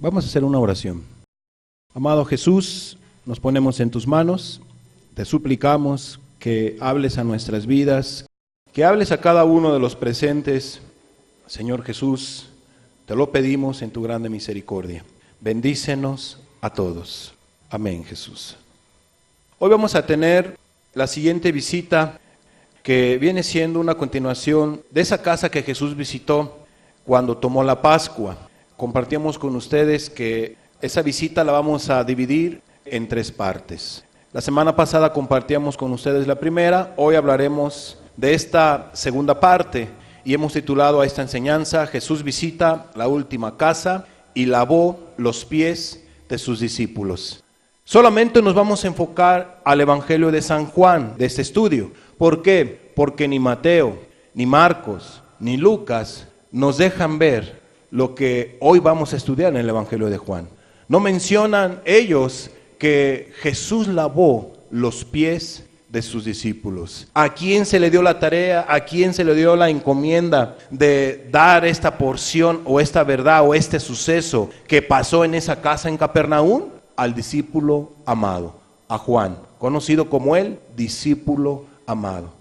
Vamos a hacer una oración. Amado Jesús, nos ponemos en tus manos, te suplicamos que hables a nuestras vidas, que hables a cada uno de los presentes. Señor Jesús, te lo pedimos en tu grande misericordia. Bendícenos a todos. Amén, Jesús. Hoy vamos a tener la siguiente visita, que viene siendo una continuación de esa casa que Jesús visitó cuando tomó la Pascua. Compartíamos con ustedes que esa visita la vamos a dividir en 3 partes. La semana pasada compartíamos con ustedes la primera, hoy hablaremos de esta segunda parte y hemos titulado a esta enseñanza: Jesús visita la última casa y lavó los pies de sus discípulos. Solamente nos vamos a enfocar al Evangelio de San Juan de este estudio. ¿Por qué? Porque ni Mateo, ni Marcos, ni Lucas nos dejan ver lo que hoy vamos a estudiar en el Evangelio de Juan. No mencionan ellos que Jesús lavó los pies de sus discípulos. ¿A quién se le dio la tarea? ¿A quién se le dio la encomienda de dar esta porción o esta verdad o este suceso que pasó en esa casa en Capernaum? Al discípulo amado, a Juan, conocido como el discípulo amado.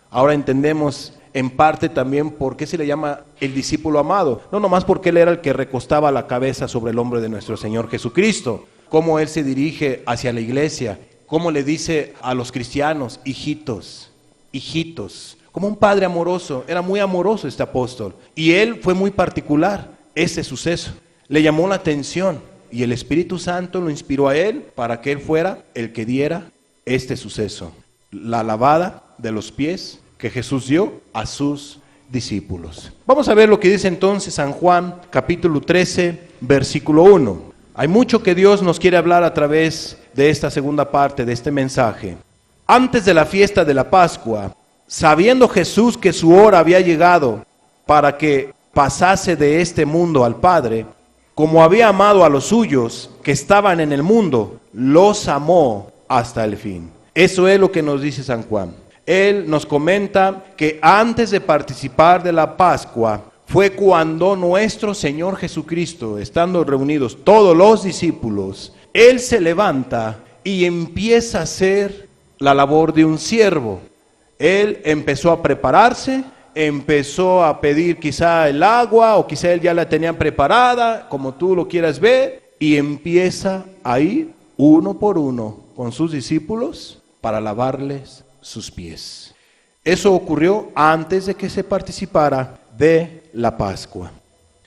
Ahora entendemos en parte también por qué se le llama el discípulo amado. No nomás porque él era el que recostaba la cabeza sobre el hombro de nuestro Señor Jesucristo, cómo él se dirige hacia la iglesia, cómo le dice a los cristianos: hijitos, hijitos, como un padre amoroso. Era muy amoroso este apóstol, y él fue muy particular. Ese suceso le llamó la atención, y el Espíritu Santo lo inspiró a él para que él fuera el que diera este suceso, la lavada de los pies que Jesús dio a sus discípulos. Vamos a ver lo que dice entonces San Juan, capítulo 13, versículo 1. Hay mucho que Dios nos quiere hablar a través de esta segunda parte de este mensaje. Antes de la fiesta de la Pascua, sabiendo Jesús que su hora había llegado para que pasase de este mundo al Padre, como había amado a los suyos que estaban en el mundo, los amó hasta el fin. Eso es lo que nos dice San Juan. Él nos comenta que antes de participar de la Pascua fue cuando nuestro Señor Jesucristo, estando reunidos todos los discípulos, Él se levanta y empieza a hacer la labor de un siervo. Él empezó a prepararse, empezó a pedir quizá el agua, o quizá él ya la tenía preparada, como tú lo quieras ver, y empieza a ir uno por uno con sus discípulos para lavarles sus pies. Eso ocurrió antes de que se participara de la Pascua.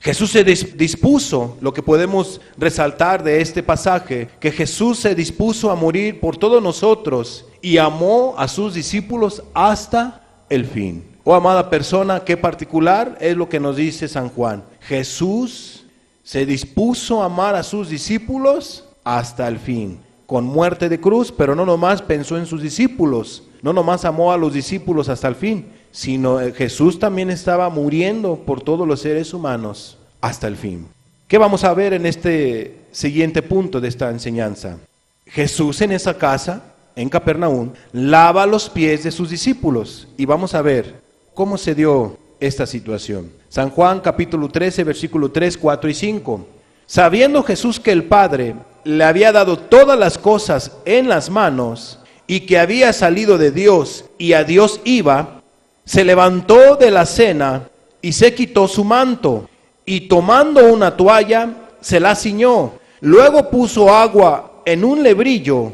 Jesús se dispuso, lo que podemos resaltar de este pasaje, que Jesús se dispuso a morir por todos nosotros y amó a sus discípulos hasta el fin. Oh, amada persona, qué particular es lo que nos dice San Juan. Jesús se dispuso a amar a sus discípulos hasta el fin, con muerte de cruz, pero no nomás pensó en sus discípulos, no nomás amó a los discípulos hasta el fin, sino Jesús también estaba muriendo por todos los seres humanos hasta el fin. ¿Qué vamos a ver en este siguiente punto de esta enseñanza? Jesús en esa casa, en Capernaum, lava los pies de sus discípulos, y vamos a ver cómo se dio esta situación. San Juan capítulo 13, versículo 3, 4 y 5. Sabiendo Jesús que el Padre le había dado todas las cosas en las manos, y que había salido de Dios y a Dios iba, se levantó de la cena y se quitó su manto, y tomando una toalla se la ciñó. Luego puso agua en un lebrillo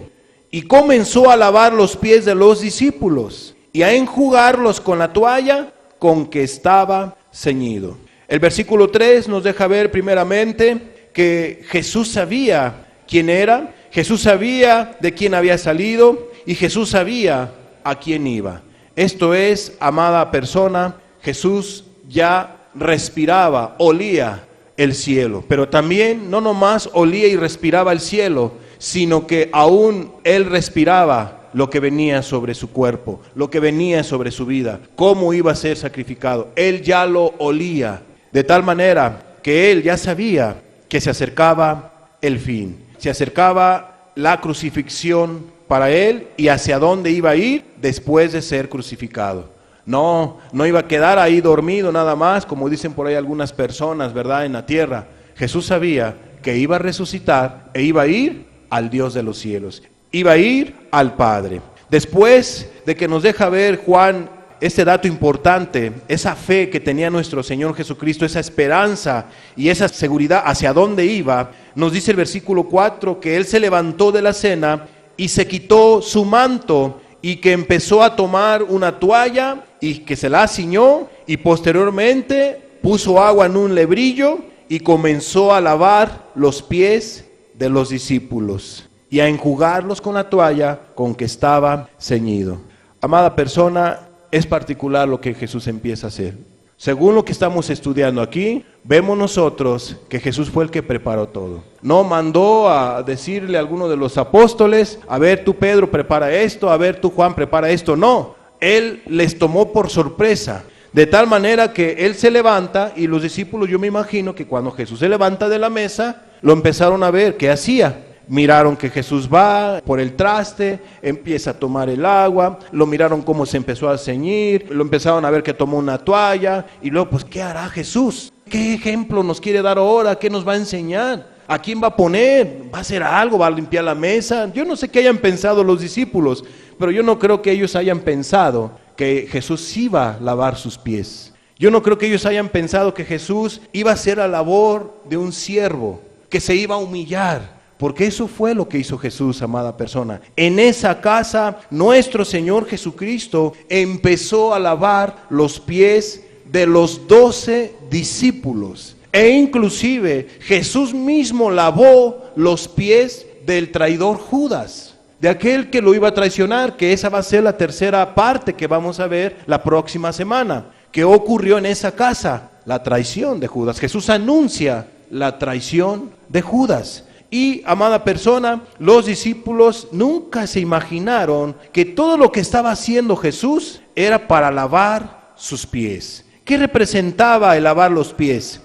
y comenzó a lavar los pies de los discípulos y a enjugarlos con la toalla con que estaba ceñido. El versículo 3 nos deja ver primeramente que Jesús sabía quién era, Jesús sabía de quién había salido y Jesús sabía a quién iba. Esto es, amada persona, Jesús ya respiraba, olía el cielo, pero también no nomás olía y respiraba el cielo, sino que aún él respiraba lo que venía sobre su cuerpo, lo que venía sobre su vida, cómo iba a ser sacrificado. Él ya lo olía, de tal manera que él ya sabía que se acercaba el fin, se acercaba la crucifixión para él y hacia dónde iba a ir después de ser crucificado. No iba a quedar ahí dormido nada más, como dicen por ahí algunas personas, ¿verdad?, en la tierra. Jesús sabía que iba a resucitar e iba a ir al Dios de los cielos, iba a ir al Padre. Después de que nos deja ver Juan este dato importante, esa fe que tenía nuestro Señor Jesucristo, esa esperanza y esa seguridad hacia dónde iba, nos dice el versículo 4 que Él se levantó de la cena y se quitó su manto y que empezó a tomar una toalla y que se la ciñó y posteriormente puso agua en un lebrillo y comenzó a lavar los pies de los discípulos y a enjugarlos con la toalla con que estaba ceñido. Amada persona, es particular lo que Jesús empieza a hacer. Según lo que estamos estudiando aquí, vemos nosotros que Jesús fue el que preparó todo. No mandó a decirle a alguno de los apóstoles, a ver tú Pedro prepara esto, a ver tú Juan prepara esto. No, Él les tomó por sorpresa. De tal manera que Él se levanta y los discípulos, yo me imagino que cuando Jesús se levanta de la mesa, lo empezaron a ver qué hacía. Miraron que Jesús va por el traste, empieza a tomar el agua, lo miraron cómo se empezó a ceñir, lo empezaron a ver que tomó una toalla y luego pues ¿qué hará Jesús? ¿Qué ejemplo nos quiere dar ahora? ¿Qué nos va a enseñar? ¿A quién va a poner? ¿Va a hacer algo? ¿Va a limpiar la mesa? Yo no sé qué hayan pensado los discípulos, pero yo no creo que ellos hayan pensado que Jesús iba a lavar sus pies. Yo no creo que ellos hayan pensado que Jesús iba a hacer la labor de un siervo, que se iba a humillar. Porque eso fue lo que hizo Jesús, amada persona. En esa casa, nuestro Señor Jesucristo empezó a lavar los pies de los 12 discípulos. E inclusive Jesús mismo lavó los pies del traidor Judas, de aquel que lo iba a traicionar, que esa va a ser la tercera parte que vamos a ver la próxima semana. ¿Qué ocurrió en esa casa? La traición de Judas. Jesús anuncia la traición de Judas. Y, amada persona, los discípulos nunca se imaginaron que todo lo que estaba haciendo Jesús era para lavar sus pies. ¿Qué representaba el lavar los pies?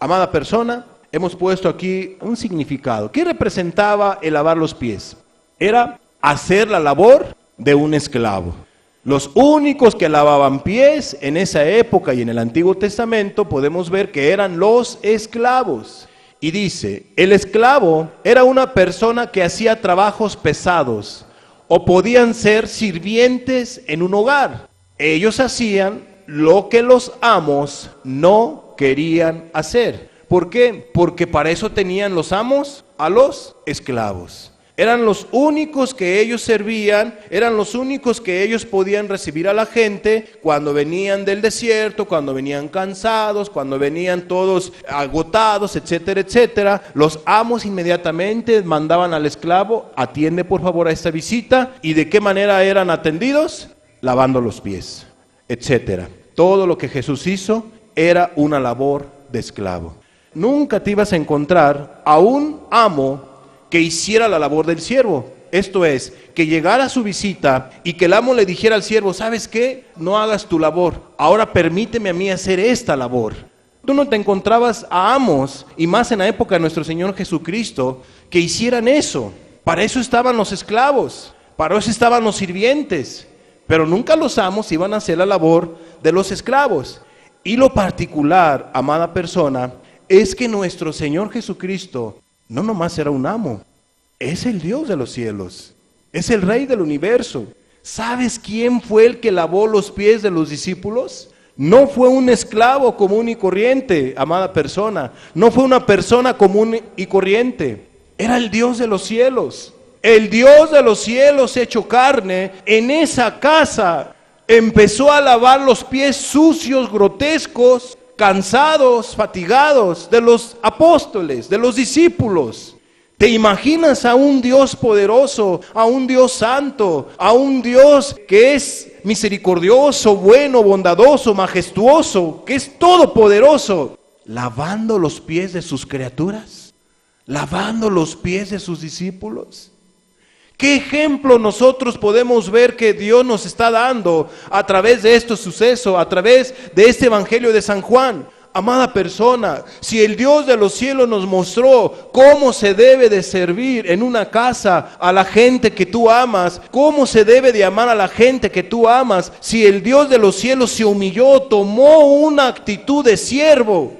Amada persona, hemos puesto aquí un significado. ¿Qué representaba el lavar los pies? Era hacer la labor de un esclavo. Los únicos que lavaban pies en esa época y en el Antiguo Testamento podemos ver que eran los esclavos. Y dice, el esclavo era una persona que hacía trabajos pesados o podían ser sirvientes en un hogar. Ellos hacían lo que los amos no querían hacer. ¿Por qué? Porque para eso tenían los amos a los esclavos. Eran los únicos que ellos servían, eran los únicos que ellos podían recibir a la gente cuando venían del desierto, cuando venían cansados, cuando venían todos agotados, etcétera, etcétera. Los amos inmediatamente mandaban al esclavo, atiende por favor a esta visita. ¿Y de qué manera eran atendidos? Lavando los pies, etcétera. Todo lo que Jesús hizo era una labor de esclavo. Nunca te ibas a encontrar a un amo que hiciera la labor del siervo. Esto es, que llegara a su visita y que el amo le dijera al siervo, ¿sabes qué? No hagas tu labor, ahora permíteme a mí hacer esta labor. Tú no te encontrabas a amos, y más en la época de nuestro Señor Jesucristo, que hicieran eso. Para eso estaban los esclavos, para eso estaban los sirvientes, pero nunca los amos iban a hacer la labor de los esclavos. Y lo particular, amada persona, es que nuestro Señor Jesucristo no nomás era un amo, es el Dios de los cielos, es el Rey del universo. ¿Sabes quién fue el que lavó los pies de los discípulos? No fue un esclavo común y corriente, amada persona, no fue una persona común y corriente, era el Dios de los cielos. El Dios de los cielos hecho carne en esa casa empezó a lavar los pies sucios, grotescos, cansados, fatigados de los apóstoles, de los discípulos. ¿Te imaginas a un Dios poderoso, a un Dios santo, a un Dios que es misericordioso, bueno, bondadoso, majestuoso, que es todopoderoso, lavando los pies de sus criaturas, lavando los pies de sus discípulos? ¿Qué ejemplo nosotros podemos ver que Dios nos está dando a través de estos sucesos, a través de este Evangelio de San Juan? Amada persona, si el Dios de los cielos nos mostró cómo se debe de servir en una casa a la gente que tú amas, cómo se debe de amar a la gente que tú amas, si el Dios de los cielos se humilló, tomó una actitud de siervo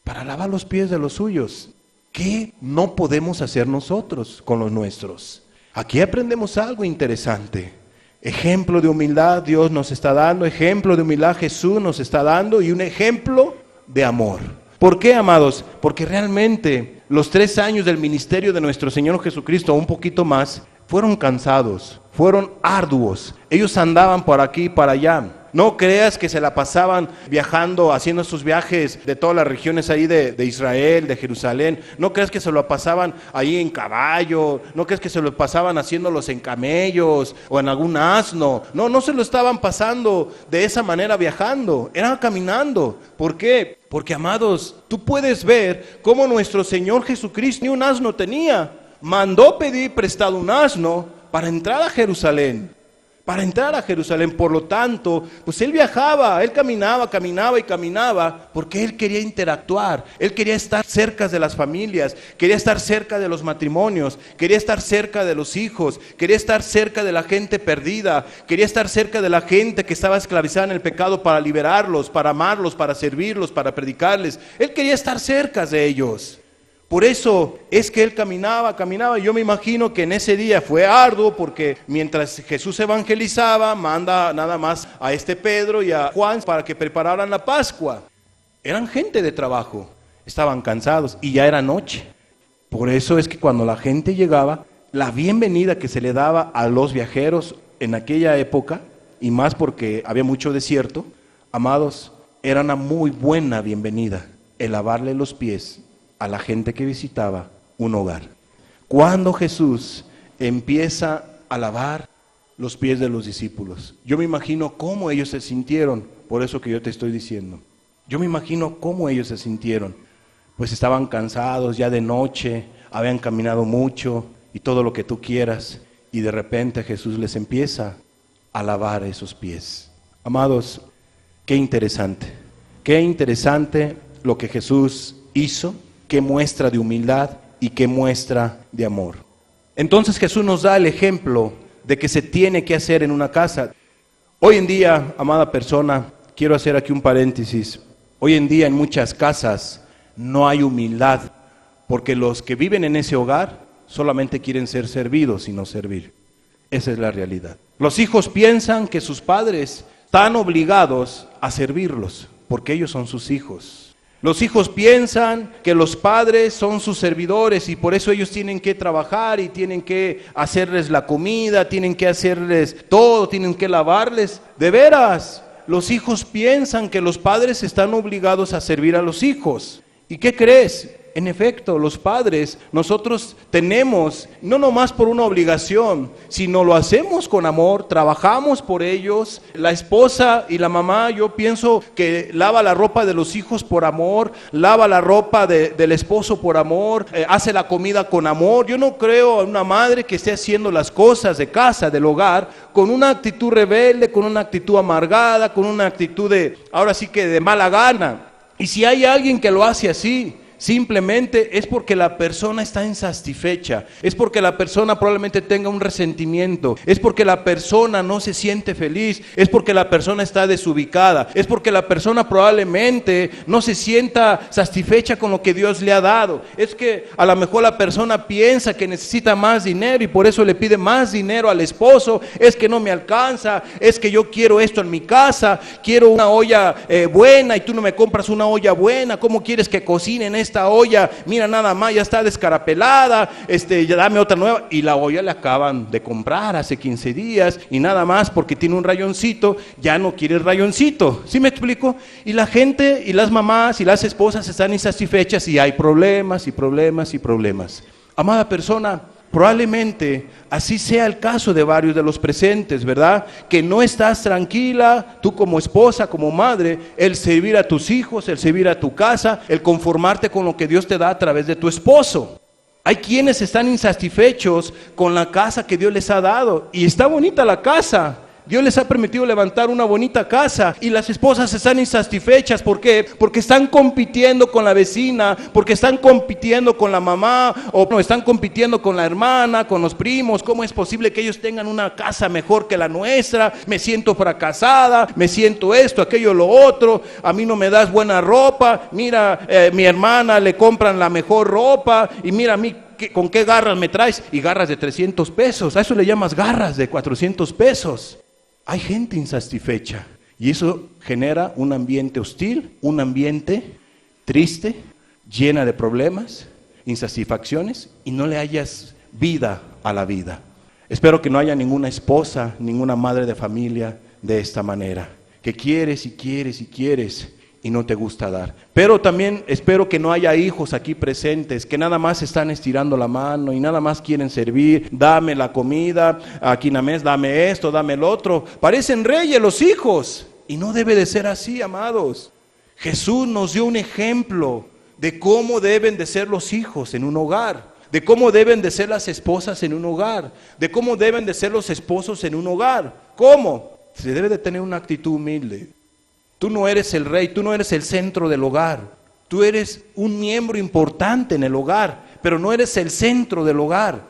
para lavar los pies de los suyos, ¿Qué no podemos hacer nosotros con los nuestros? Aquí aprendemos algo interesante. Ejemplo de humildad Dios nos está dando, ejemplo de humildad Jesús nos está dando y un ejemplo de amor. ¿Por qué, amados? Porque realmente los 3 años del ministerio de nuestro Señor Jesucristo, un poquito más, fueron cansados, fueron arduos. Ellos andaban por aquí y para allá. No creas que se la pasaban viajando, haciendo estos viajes de todas las regiones ahí de Israel, de Jerusalén. No creas que se lo pasaban ahí en caballo. No creas que se lo pasaban haciéndolos en camellos o en algún asno. No se lo estaban pasando de esa manera viajando. Eran caminando. ¿Por qué? Porque, amados, tú puedes ver cómo nuestro Señor Jesucristo ni un asno tenía. Mandó pedir prestado un asno para entrar a Jerusalén. Por lo tanto, pues él viajaba, él caminaba, porque él quería interactuar, él quería estar cerca de las familias, quería estar cerca de los matrimonios, quería estar cerca de los hijos, quería estar cerca de la gente perdida, quería estar cerca de la gente que estaba esclavizada en el pecado para liberarlos, para amarlos, para servirlos, para predicarles. Él quería estar cerca de ellos. Por eso es que él caminaba. Yo me imagino que en ese día fue arduo porque mientras Jesús evangelizaba, manda nada más a Pedro y a Juan para que prepararan la Pascua. Eran gente de trabajo, estaban cansados y ya era noche. Por eso es que cuando la gente llegaba, la bienvenida que se le daba a los viajeros en aquella época, y más porque había mucho desierto, amados, era una muy buena bienvenida el lavarle los pies a la gente que visitaba un hogar. Cuando Jesús empieza a lavar los pies de los discípulos, yo me imagino cómo ellos se sintieron, por eso que yo te estoy diciendo. Yo me imagino cómo ellos se sintieron, pues estaban cansados ya de noche, habían caminado mucho y todo lo que tú quieras, y de repente Jesús les empieza a lavar esos pies. Amados, qué interesante lo que Jesús hizo. Qué muestra de humildad y qué muestra de amor. Entonces Jesús nos da el ejemplo de que se tiene que hacer en una casa. Hoy en día, amada persona, quiero hacer aquí un paréntesis. Hoy en día en muchas casas no hay humildad, porque los que viven en ese hogar solamente quieren ser servidos y no servir. Esa es la realidad. Los hijos piensan que sus padres están obligados a servirlos, porque ellos son sus hijos. Los hijos piensan que los padres son sus servidores y por eso ellos tienen que trabajar y tienen que hacerles la comida, tienen que hacerles todo, tienen que lavarles. De veras, los hijos piensan que los padres están obligados a servir a los hijos. ¿Y qué crees? En efecto, los padres, nosotros tenemos, no nomás por una obligación, sino lo hacemos con amor, trabajamos por ellos. La esposa y la mamá, yo pienso que lava la ropa de los hijos por amor, lava la ropa del esposo por amor, hace la comida con amor. Yo no creo en una madre que esté haciendo las cosas de casa, del hogar, con una actitud rebelde, con una actitud amargada, con una actitud ahora sí que de mala gana. Y si hay alguien que lo hace así, simplemente es porque la persona está insatisfecha, es porque la persona probablemente tenga un resentimiento, es porque la persona no se siente feliz, es porque la persona está desubicada, es porque la persona probablemente no se sienta satisfecha con lo que Dios le ha dado. Es que a lo mejor la persona piensa que necesita más dinero y por eso le pide más dinero al esposo. Es que no me alcanza, es que yo quiero esto en mi casa, quiero una olla buena y tú no me compras una olla buena. ¿Cómo quieres que cocine en esta olla? Mira nada más, ya está descarapelada, ya dame otra nueva. Y la olla le acaban de comprar hace 15 días y nada más porque tiene un rayoncito, ya no quiere el rayoncito. ¿Sí me explico? Y la gente y las mamás y las esposas están insatisfechas y hay problemas y problemas y problemas. Amada persona, probablemente así sea el caso de varios de los presentes, ¿verdad? Que no estás tranquila, tú como esposa, como madre, el servir a tus hijos, el servir a tu casa, el conformarte con lo que Dios te da a través de tu esposo. Hay quienes están insatisfechos con la casa que Dios les ha dado y está bonita la casa. Dios les ha permitido levantar una bonita casa y las esposas están insatisfechas. ¿Por qué? Porque están compitiendo con la vecina, porque están compitiendo con la mamá, o no, están compitiendo con la hermana, con los primos. ¿Cómo es posible que ellos tengan una casa mejor que la nuestra? Me siento fracasada, me siento esto, aquello, lo otro. A mí no me das buena ropa. Mira, mi hermana le compran la mejor ropa y mira a mí. ¿Con qué garras me traes? Y garras de 300 pesos. A eso le llamas garras de 400 pesos. Hay gente insatisfecha y eso genera un ambiente hostil, un ambiente triste, llena de problemas, insatisfacciones y no le hayas vida a la vida. Espero que no haya ninguna esposa, ninguna madre de familia de esta manera, que quieres y quieres y quieres y no te gusta dar. Pero también espero que no haya hijos aquí presentes que nada más están estirando la mano y nada más quieren servir. Dame la comida, aquí na mes, dame esto, dame el otro. Parecen reyes los hijos y no debe de ser así, amados. Jesús nos dio un ejemplo de cómo deben de ser los hijos en un hogar, de cómo deben de ser las esposas en un hogar, de cómo deben de ser los esposos en un hogar. ¿Cómo? Se debe de tener una actitud humilde. Tú no eres el rey, tú no eres el centro del hogar. Tú eres un miembro importante en el hogar, pero no eres el centro del hogar.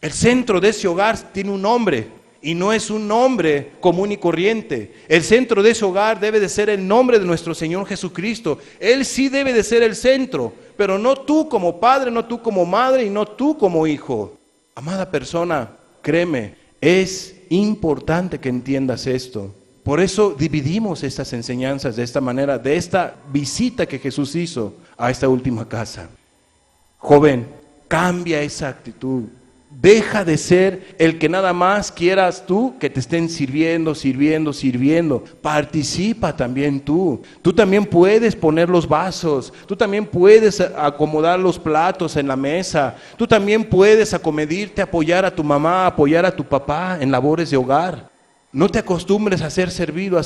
El centro de ese hogar tiene un nombre y no es un nombre común y corriente. El centro de ese hogar debe de ser el nombre de nuestro Señor Jesucristo. Él sí debe de ser el centro, pero no tú como padre, no tú como madre y no tú como hijo. Amada persona, créeme, es importante que entiendas esto. Por eso dividimos estas enseñanzas de esta manera, de esta visita que Jesús hizo a esta última casa. Joven, cambia esa actitud. Deja de ser el que nada más quieras tú que te estén sirviendo. Participa también tú. Tú también puedes poner los vasos. Tú también puedes acomodar los platos en la mesa. Tú también puedes acomedirte, apoyar a tu mamá, apoyar a tu papá en labores de hogar. No te acostumbres a ser servido.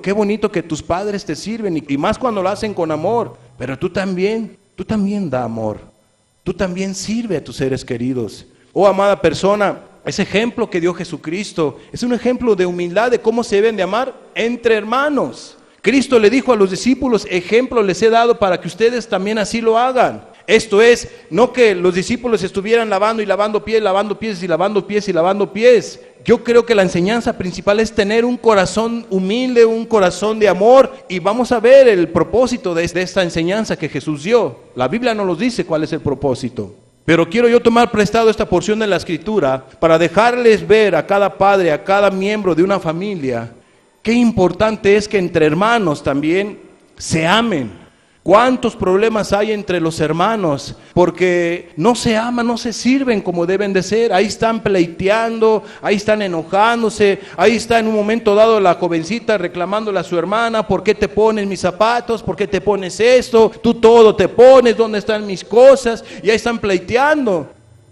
Qué bonito que tus padres te sirven y más cuando lo hacen con amor. Pero tú también da amor. Tú también sirve a tus seres queridos. Oh, amada persona, ese ejemplo que dio Jesucristo es un ejemplo de humildad, de cómo se deben de amar entre hermanos. Cristo le dijo a los discípulos, ejemplo les he dado para que ustedes también así lo hagan. Esto es, no que los discípulos estuvieran lavando pies. Yo creo que la enseñanza principal es tener un corazón humilde, un corazón de amor, y vamos a ver el propósito de esta enseñanza que Jesús dio. La Biblia no nos dice cuál es el propósito, pero quiero yo tomar prestado esta porción de la Escritura para dejarles ver a cada padre, a cada miembro de una familia, qué importante es que entre hermanos también se amen. ¿Cuántos problemas hay entre los hermanos? Porque no se aman, no se sirven como deben de ser. Ahí están pleiteando, ahí están enojándose, ahí está en un momento dado la jovencita reclamándole a su hermana, ¿por qué te pones mis zapatos? ¿Por qué te pones esto? Tú todo te pones, ¿dónde están mis cosas? Y ahí están pleiteando.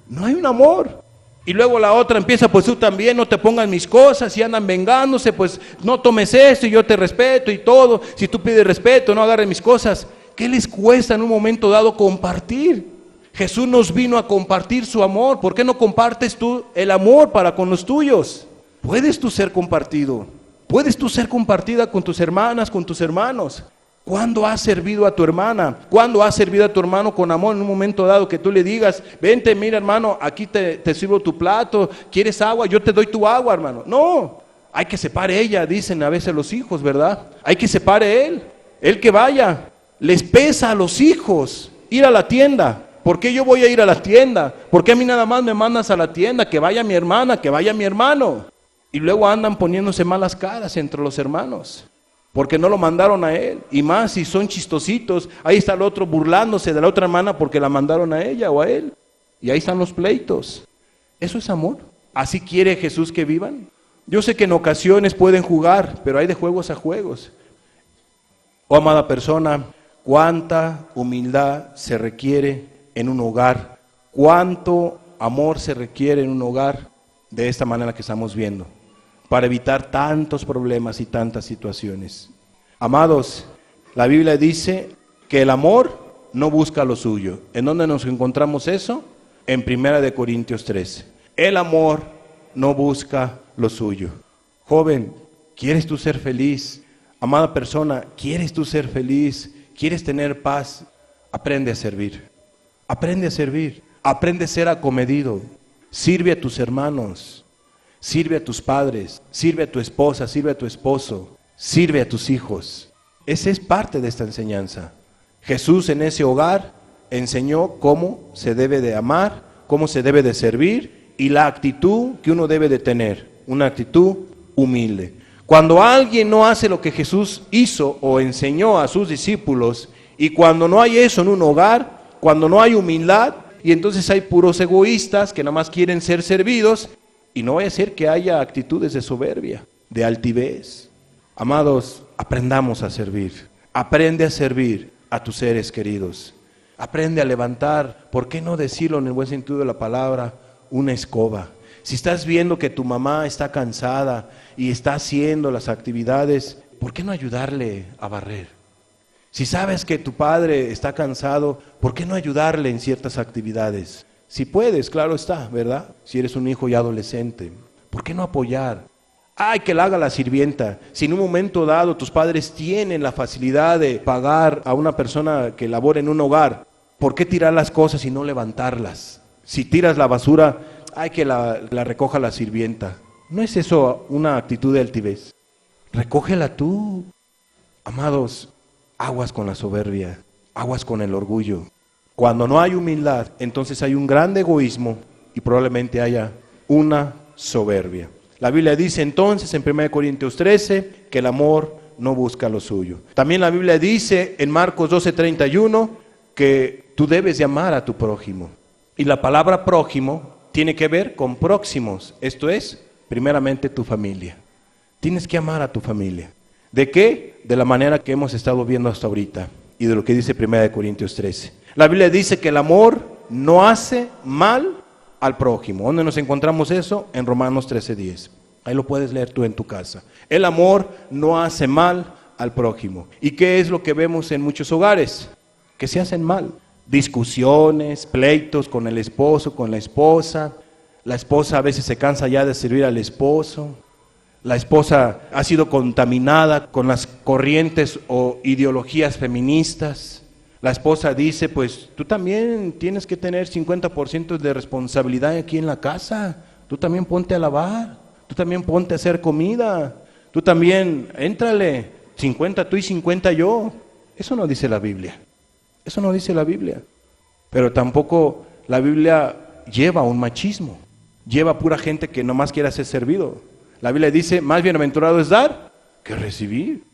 No hay un amor. Y luego la otra empieza, pues tú también no te pongas mis cosas, y andan vengándose, pues no tomes esto y yo te respeto y todo. Si tú pides respeto, no agarres mis cosas. ¿Qué les cuesta en un momento dado compartir? Jesús nos vino a compartir su amor. ¿Por qué no compartes tú el amor para con los tuyos? Puedes tú ser compartido. Puedes tú ser compartida con tus hermanas, con tus hermanos. ¿Cuándo has servido a tu hermana? ¿Cuándo has servido a tu hermano con amor en un momento dado que tú le digas, vente, mira hermano, aquí te sirvo tu plato, ¿quieres agua? Yo te doy tu agua, hermano. No, hay que separe ella, dicen a veces los hijos, ¿verdad? Hay que separe él que vaya. Les pesa a los hijos ir a la tienda. ¿Por qué yo voy a ir a la tienda? ¿Por qué a mí nada más me mandas a la tienda? Que vaya mi hermana, que vaya mi hermano. Y luego andan poniéndose malas caras entre los hermanos, porque no lo mandaron a él. Y más si son chistositos, ahí está el otro burlándose de la otra hermana porque la mandaron a ella o a él. Y ahí están los pleitos. ¿Eso es amor? ¿Así quiere Jesús que vivan? Yo sé que en ocasiones pueden jugar, pero hay de juegos a juegos. Oh, amada persona, cuánta humildad se requiere en un hogar, cuánto amor se requiere en un hogar de esta manera que estamos viendo, para evitar tantos problemas y tantas situaciones. Amados, la Biblia dice que el amor no busca lo suyo. ¿En dónde nos encontramos eso? En 1 Corintios 13. El amor no busca lo suyo. Joven, ¿quieres tú ser feliz? Amada persona, ¿quieres tú ser feliz? ¿Quieres tener paz? Aprende a servir. Aprende a servir. Aprende a ser acomedido. Sirve a tus hermanos. Sirve a tus padres. Sirve a tu esposa. Sirve a tu esposo. Sirve a tus hijos. Esa es parte de esta enseñanza. Jesús en ese hogar enseñó cómo se debe de amar, cómo se debe de servir y la actitud que uno debe de tener. Una actitud humilde. Cuando alguien no hace lo que Jesús hizo o enseñó a sus discípulos, y cuando no hay eso en un hogar, cuando no hay humildad, y entonces hay puros egoístas que nada más quieren ser servidos, y no vaya a ser que haya actitudes de soberbia, de altivez. Amados, aprendamos a servir. Aprende a servir a tus seres queridos. Aprende a levantar, ¿por qué no decirlo en el buen sentido de la palabra? Una escoba. Si estás viendo que tu mamá está cansada y está haciendo las actividades, ¿por qué no ayudarle a barrer? Si sabes que tu padre está cansado, ¿por qué no ayudarle en ciertas actividades? Si puedes, claro está, ¿verdad? Si eres un hijo ya adolescente, ¿por qué no apoyar? Ay, que la haga la sirvienta. Si en un momento dado tus padres tienen la facilidad de pagar a una persona que labore en un hogar, ¿por qué tirar las cosas y no levantarlas? Si tiras la basura, ay, que la recoja la sirvienta. ¿No es eso una actitud de altivez? Recógela tú. Amados, aguas con la soberbia, aguas con el orgullo. Cuando no hay humildad, entonces hay un gran egoísmo y probablemente haya una soberbia. La Biblia dice entonces en 1 Corintios 13 que el amor no busca lo suyo. También la Biblia dice en Marcos 12:31 que tú debes de amar a tu prójimo. Y la palabra prójimo tiene que ver con próximos, esto es, primeramente tu familia. Tienes que amar a tu familia. ¿De qué? De la manera que hemos estado viendo hasta ahorita y de lo que dice 1 Corintios 13. La Biblia dice que el amor no hace mal al prójimo. ¿Dónde nos encontramos eso? En Romanos 13:10. Ahí lo puedes leer tú en tu casa. El amor no hace mal al prójimo. ¿Y qué es lo que vemos en muchos hogares? Que se hacen mal. Discusiones, pleitos con el esposo, con la esposa. La esposa a veces se cansa ya de servir al esposo. La esposa ha sido contaminada con las corrientes o ideologías feministas. La esposa dice, pues tú también tienes que tener 50% de responsabilidad aquí en la casa. Tú también ponte a lavar, tú también ponte a hacer comida, tú también, éntrale, 50 tú y 50 yo. Eso no dice la Biblia. Eso no dice la Biblia. Pero tampoco la Biblia lleva un machismo. Lleva pura gente que nomás quiere ser servido. La Biblia dice, más bienaventurado es dar que recibir.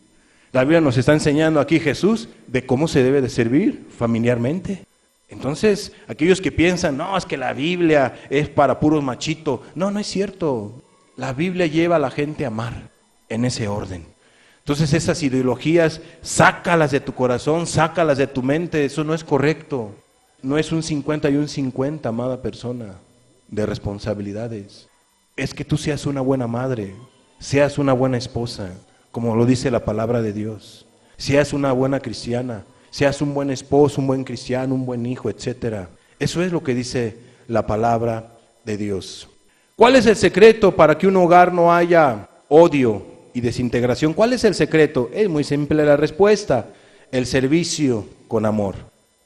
La Biblia nos está enseñando aquí Jesús de cómo se debe de servir familiarmente. Entonces, aquellos que piensan, no, es que la Biblia es para puros machitos. No, no es cierto. La Biblia lleva a la gente a amar en ese orden. Entonces esas ideologías, sácalas de tu corazón, sácalas de tu mente. Eso no es correcto. No es un 50 y un 50, amada persona, de responsabilidades. Es que tú seas una buena madre, seas una buena esposa, como lo dice la palabra de Dios. Seas una buena cristiana, seas un buen esposo, un buen cristiano, un buen hijo, etcétera. Eso es lo que dice la palabra de Dios. ¿Cuál es el secreto para que un hogar no haya odio y desintegración? ¿Cuál es el secreto? Es muy simple la respuesta: el servicio con amor.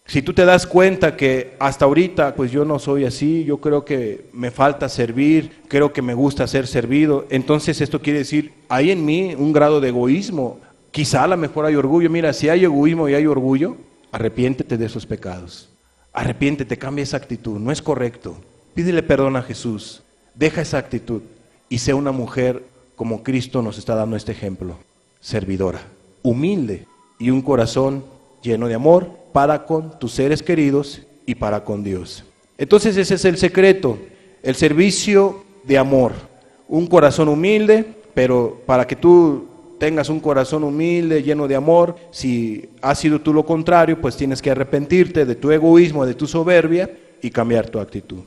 Si tú te das cuenta que hasta ahorita, pues yo no soy así, yo creo que me falta servir, creo que me gusta ser servido, entonces esto quiere decir, hay en mí un grado de egoísmo, quizá a lo mejor hay orgullo. Mira, si hay egoísmo y hay orgullo, arrepiéntete de esos pecados, arrepiéntete, cambia esa actitud, no es correcto, pídele perdón a Jesús, deja esa actitud y sea una mujer como Cristo nos está dando este ejemplo, servidora, humilde y un corazón lleno de amor para con tus seres queridos y para con Dios. Entonces ese es el secreto, el servicio de amor, un corazón humilde, pero para que tú tengas un corazón humilde, lleno de amor, si has sido tú lo contrario, pues tienes que arrepentirte de tu egoísmo, de tu soberbia y cambiar tu actitud.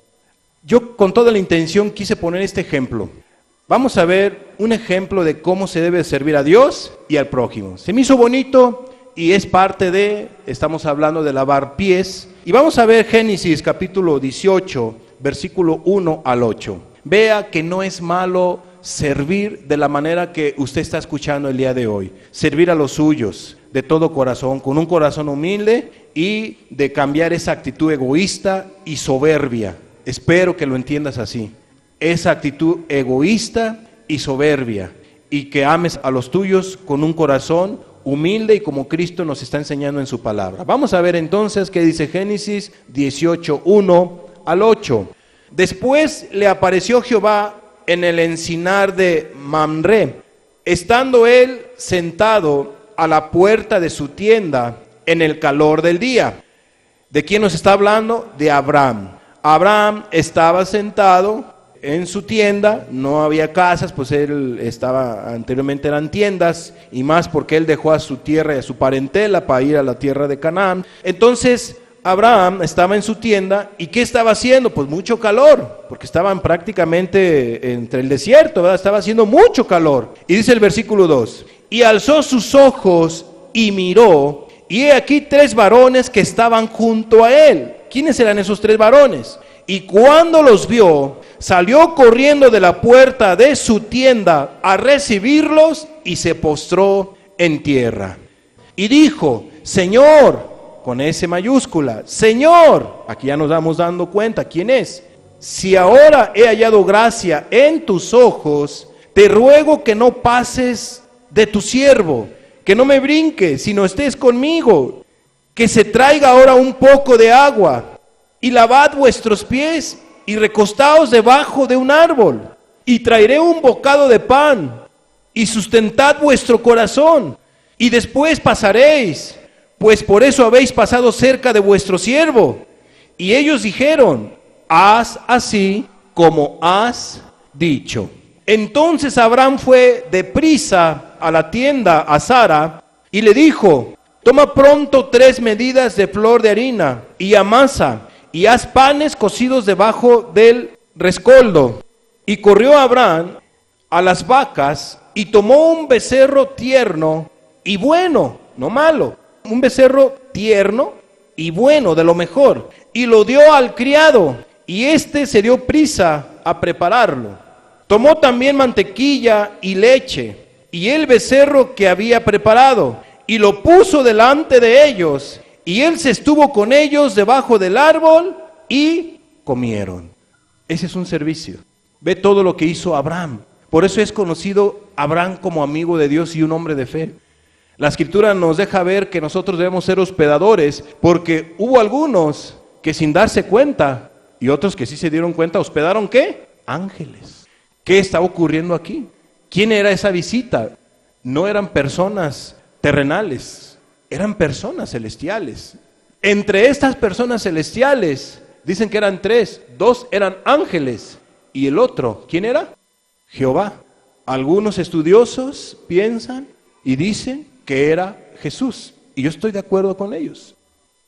Yo con toda la intención quise poner este ejemplo. Vamos a ver un ejemplo de cómo se debe servir a Dios y al prójimo. Se me hizo bonito y es parte de, estamos hablando de lavar pies. Y vamos a ver Génesis capítulo 18, versículo 1 al 8. vea que no es malo servir de la manera que usted está escuchando el día de hoy. Servir a los suyos de todo corazón, con un corazón humilde y de cambiar esa actitud egoísta y soberbia. Espero que lo entiendas así. Esa actitud egoísta y soberbia, y que ames a los tuyos con un corazón humilde y como Cristo nos está enseñando en su palabra. Vamos a ver entonces qué dice Génesis 18, 1 al 8. Después le apareció Jehová en el encinar de Mamre, estando él sentado a la puerta de su tienda en el calor del día. ¿De quién nos está hablando? De Abraham. Abraham estaba sentado en su tienda, no había casas, pues él estaba, anteriormente eran tiendas, y más porque él dejó a su tierra y a su parentela para ir a la tierra de Canaán. Entonces Abraham estaba en su tienda, ¿y qué estaba haciendo? Pues mucho calor, porque estaban prácticamente entre el desierto, ¿verdad? Estaba haciendo mucho calor. Y dice el versículo 2, y alzó sus ojos y miró, y he aquí 3 varones que estaban junto a él. ¿Quiénes eran esos 3 varones? Y cuando los vio, salió corriendo de la puerta de su tienda a recibirlos y se postró en tierra. Y dijo, Señor, con S mayúscula, Señor, aquí ya nos vamos dando cuenta, ¿quién es? Si ahora he hallado gracia en tus ojos, te ruego que no pases de tu siervo, que no me brinques, sino estés conmigo, que se traiga ahora un poco de agua, y lavad vuestros pies, y recostaos debajo de un árbol, y traeré un bocado de pan, y sustentad vuestro corazón, y después pasaréis, pues por eso habéis pasado cerca de vuestro siervo. Y ellos dijeron, haz así como has dicho. Entonces Abraham fue deprisa a la tienda a Sara, y le dijo, toma pronto 3 medidas de flor de harina, y amasa, y haz panes cocidos debajo del rescoldo. Y corrió Abraham a las vacas, y tomó un becerro tierno y bueno, no malo, un becerro tierno y bueno, de lo mejor, y lo dio al criado, y éste se dio prisa a prepararlo. Tomó también mantequilla y leche, y el becerro que había preparado, y lo puso delante de ellos, y él se estuvo con ellos debajo del árbol, y comieron. Ese es un servicio. Ve todo lo que hizo Abraham. Por eso es conocido Abraham como amigo de Dios y un hombre de fe. La Escritura nos deja ver que nosotros debemos ser hospedadores, porque hubo algunos que sin darse cuenta, y otros que sí se dieron cuenta, hospedaron ¿qué? Ángeles. ¿Qué estaba ocurriendo aquí? ¿Quién era esa visita? No eran personas terrenales, eran personas celestiales. Entre estas personas celestiales, dicen que eran 3, 2 eran ángeles, y el otro, ¿quién era? Jehová. Algunos estudiosos piensan y dicen que era Jesús, y yo estoy de acuerdo con ellos.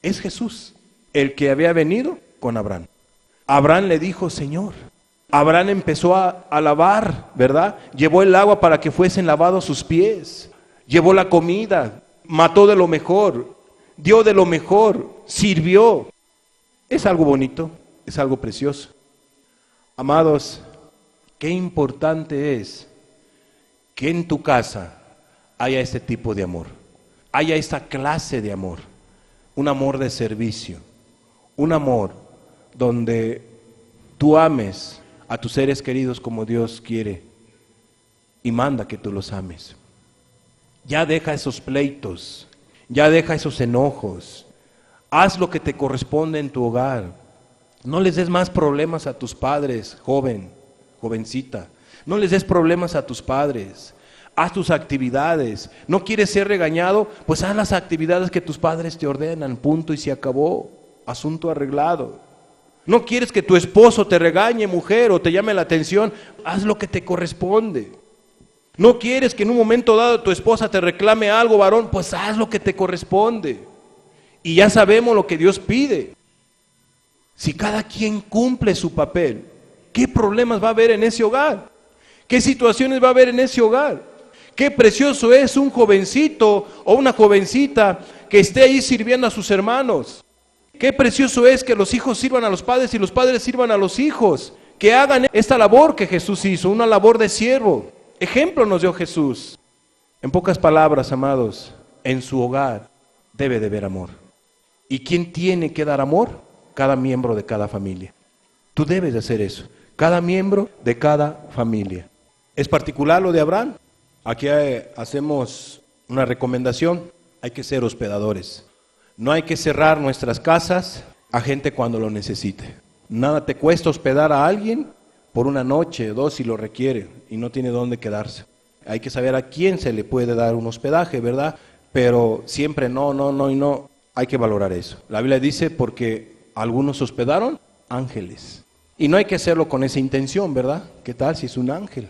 Es Jesús, el que había venido con Abraham. Abraham le dijo, Señor. Abraham empezó a lavar, ¿verdad? Llevó el agua para que fuesen lavados sus pies. Llevó la comida, mató de lo mejor, dio de lo mejor, sirvió. Es algo bonito, es algo precioso. Amados, qué importante es que en tu casa haya este tipo de amor, haya esta clase de amor, un amor de servicio, un amor donde tú ames a tus seres queridos como Dios quiere y manda que tú los ames. Ya deja esos pleitos, ya deja esos enojos, haz lo que te corresponde en tu hogar. No les des más problemas a tus padres, joven, jovencita. No les des problemas a tus padres. Haz tus actividades. ¿No quieres ser regañado? Pues haz las actividades que tus padres te ordenan, punto, y se acabó. Asunto arreglado. ¿No quieres que tu esposo te regañe, mujer, o te llame la atención? Haz lo que te corresponde. ¿No quieres que en un momento dado tu esposa te reclame algo, varón? Pues haz lo que te corresponde. Y ya sabemos lo que Dios pide. Si cada quien cumple su papel, ¿qué problemas va a haber en ese hogar? ¿Qué situaciones va a haber en ese hogar? Qué precioso es un jovencito o una jovencita que esté ahí sirviendo a sus hermanos. Qué precioso es que los hijos sirvan a los padres y los padres sirvan a los hijos. que hagan esta labor que Jesús hizo, una labor de siervo. Ejemplo nos dio Jesús. En pocas palabras, amados, en su hogar debe de haber amor. ¿Y quién tiene que dar amor? Cada miembro de cada familia. Tú debes de hacer eso. Cada miembro de cada familia. ¿Es particular lo de Abraham? Aquí hacemos una recomendación. Hay que ser hospedadores. No hay que cerrar nuestras casas a gente cuando lo necesite. Nada te cuesta hospedar a alguien por una noche, 2 si lo requiere y no tiene dónde quedarse. Hay que saber a quién se le puede dar un hospedaje, ¿verdad? Pero siempre no. Hay que valorar eso. La Biblia dice porque algunos hospedaron ángeles. Y no hay que hacerlo con esa intención, ¿verdad? ¿Qué tal si es un ángel?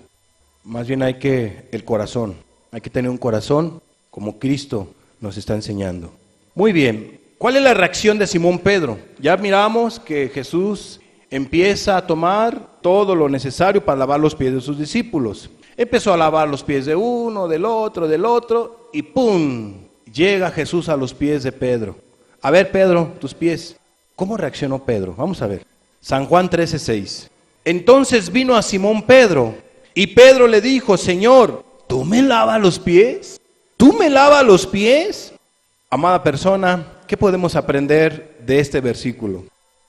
Más bien el corazón. Hay que tener un corazón como Cristo nos está enseñando. Muy bien. ¿Cuál es la reacción de Simón Pedro? Ya miramos que Jesús empieza a tomar todo lo necesario para lavar los pies de sus discípulos. Empezó a lavar los pies de uno, del otro, y ¡pum! Llega Jesús a los pies de Pedro. A ver, Pedro, tus pies. ¿Cómo reaccionó Pedro? Vamos a ver. San Juan 13:6. Entonces vino a Simón Pedro, y Pedro le dijo, Señor, ¿tú me lavas los pies? ¿Tú me lavas los pies? Amada persona, ¿qué podemos aprender de este versículo?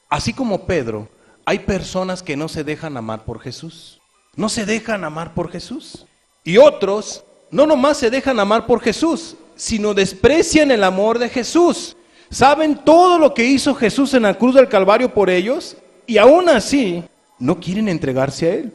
Así como Pedro, hay personas que no se dejan amar por Jesús. No se dejan amar por Jesús. Y otros no nomás se dejan amar por Jesús, sino desprecian el amor de Jesús. Saben todo lo que hizo Jesús en la cruz del Calvario por ellos y aún así no quieren entregarse a Él.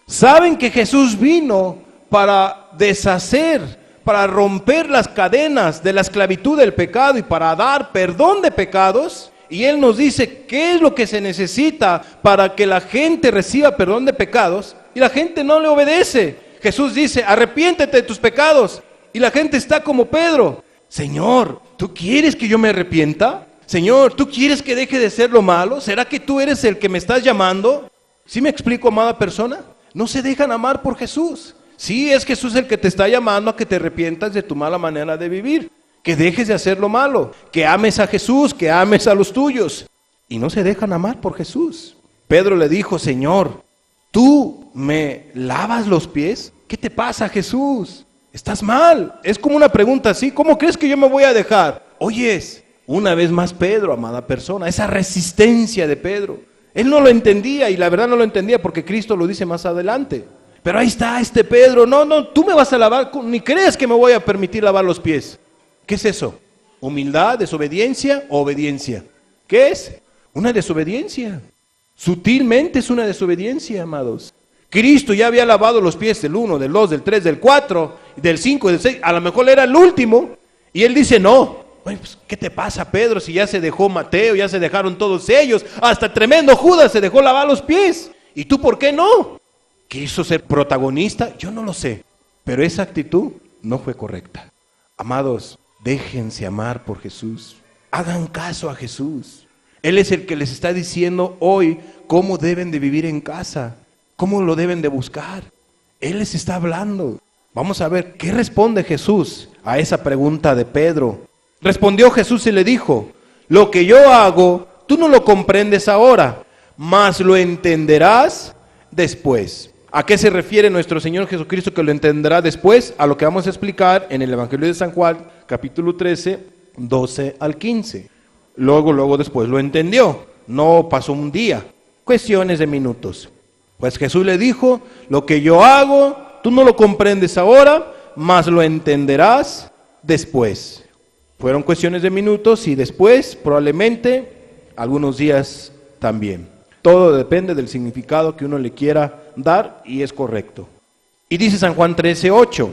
Saben que Jesús vino para deshacer, para romper las cadenas de la esclavitud del pecado y para dar perdón de pecados. Y Él nos dice qué es lo que se necesita para que la gente reciba perdón de pecados y la gente no le obedece. Jesús dice, arrepiéntete de tus pecados. Y la gente está como Pedro. Señor, ¿tú quieres que yo me arrepienta? Señor, ¿tú quieres que deje de ser lo malo? ¿Será que tú eres el que me estás llamando? ¿Sí me explico, amada persona? No se dejan amar por Jesús. Sí, es Jesús el que te está llamando a que te arrepientas de tu mala manera de vivir. Que dejes de hacer lo malo. Que ames a Jesús, que ames a los tuyos. Y no se dejan amar por Jesús. Pedro le dijo, Señor, ¿tú me lavas los pies? ¿Qué te pasa, Jesús? Estás mal. Es como una pregunta así. ¿Cómo crees que yo me voy a dejar? Oyes, una vez más Pedro, amada persona, esa resistencia de Pedro. Él no lo entendía y la verdad no lo entendía porque Cristo lo dice más adelante. Pero ahí está este Pedro. No, tú me vas a lavar, ni crees que me voy a permitir lavar los pies. ¿Qué es eso? ¿Humildad, desobediencia o obediencia? ¿Qué es? Una desobediencia. Sutilmente es una desobediencia, amados. Cristo ya había lavado los pies del 1, del 2, del 3, del 4, del 5, del 6. A lo mejor era el último. Y Él dice, no. Bueno, pues, ¿qué te pasa, Pedro? Si ya se dejó Mateo, ya se dejaron todos ellos. Hasta el tremendo Judas se dejó lavar los pies. ¿Y tú por qué no? ¿Quiso ser protagonista? Yo no lo sé. Pero esa actitud no fue correcta. Amados, déjense amar por Jesús. Hagan caso a Jesús. Él es el que les está diciendo hoy cómo deben de vivir en casa. ¿Cómo lo deben de buscar? Él les está hablando. Vamos a ver, ¿qué responde Jesús a esa pregunta de Pedro? Respondió Jesús y le dijo, lo que yo hago, tú no lo comprendes ahora, mas lo entenderás después. ¿A qué se refiere nuestro Señor Jesucristo que lo entenderá después? A lo que vamos a explicar en el Evangelio de San Juan, capítulo 13, 12 al 15. Luego después lo entendió. No pasó un día, cuestiones de minutos. Pues Jesús le dijo, lo que yo hago, tú no lo comprendes ahora, mas lo entenderás después. Fueron cuestiones de minutos y después, probablemente, algunos días también. Todo depende del significado que uno le quiera dar y es correcto. Y dice San Juan 13:8,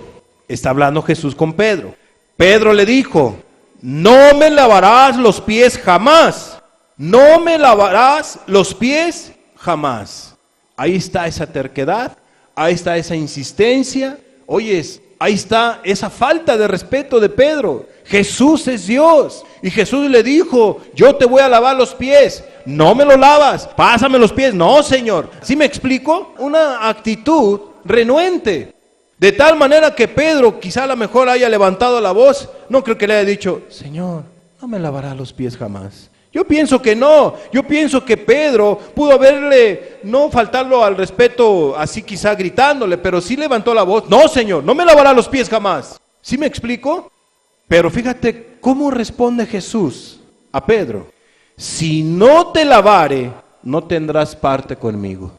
está hablando Jesús con Pedro. Pedro le dijo, no me lavarás los pies jamás. No me lavarás los pies jamás. Ahí está esa terquedad, ahí está esa insistencia. Oyes, ahí está esa falta de respeto de Pedro. Jesús es Dios y Jesús le dijo, yo te voy a lavar los pies. No me los lavas, pásame los pies. No, Señor. ¿Sí me explico? Una actitud renuente. De tal manera que Pedro quizá a lo mejor haya levantado la voz. No creo que le haya dicho, Señor, no me lavará los pies jamás. Yo pienso que no, yo pienso que Pedro pudo haberle, no faltarlo al respeto así quizá gritándole, pero sí levantó la voz. No, Señor, no me lavará los pies jamás. ¿Sí me explico? Pero fíjate cómo responde Jesús a Pedro. Si no te lavare, no tendrás parte conmigo.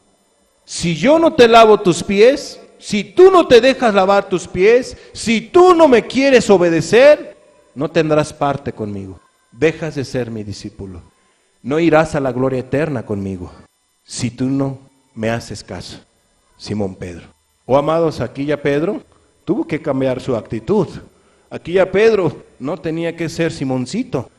Si yo no te lavo tus pies, si tú no te dejas lavar tus pies, si tú no me quieres obedecer, no tendrás parte conmigo. Dejas de ser mi discípulo. No irás a la gloria eterna conmigo si tú no me haces caso. Simón Pedro. Oh, amados, aquí ya Pedro tuvo que cambiar su actitud. Aquí ya Pedro no tenía que ser Simoncito,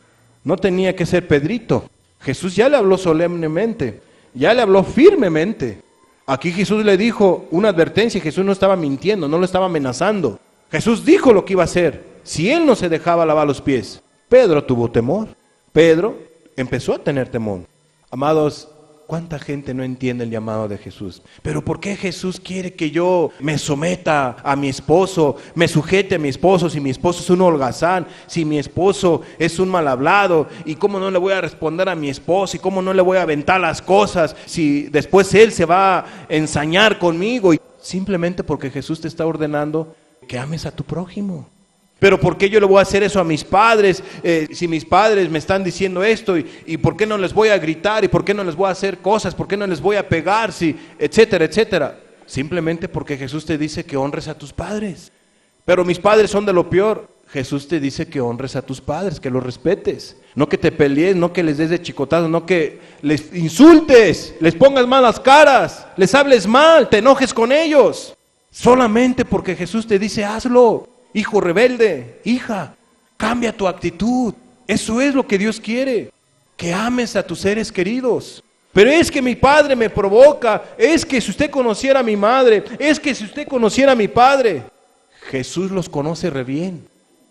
no tenía que ser Pedrito. Jesús ya le habló solemnemente, ya le habló firmemente. Aquí Jesús le dijo una advertencia. Jesús no estaba mintiendo, no lo estaba amenazando. Jesús dijo lo que iba a hacer si él no se dejaba lavar los pies. Pedro tuvo temor. Pedro empezó a tener temor. Amados, ¿cuánta gente no entiende el llamado de Jesús? Pero ¿por qué Jesús quiere que yo me someta a mi esposo, me sujete a mi esposo si mi esposo es un holgazán, si mi esposo es un mal hablado? ¿Y cómo no le voy a responder a mi esposo? ¿Y cómo no le voy a aventar las cosas si después él se va a ensañar conmigo? Y simplemente porque Jesús te está ordenando que ames a tu prójimo. Pero ¿por qué yo le voy a hacer eso a mis padres? Si mis padres me están diciendo esto, y ¿por qué no les voy a gritar? ¿Y por qué no les voy a hacer cosas? ¿Por qué no les voy a pegar? Etcétera, etcétera. Simplemente porque Jesús te dice que honres a tus padres. Pero mis padres son de lo peor. Jesús te dice que honres a tus padres, que los respetes. No que te pelees, no que les des de chicotazo, no que les insultes, les pongas malas caras, les hables mal, te enojes con ellos. Solamente porque Jesús te dice hazlo. Hijo rebelde, hija, cambia tu actitud. Eso es lo que Dios quiere, que ames a tus seres queridos. Pero es que mi padre me provoca, es que si usted conociera a mi madre, es que si usted conociera a mi padre. Jesús los conoce re bien,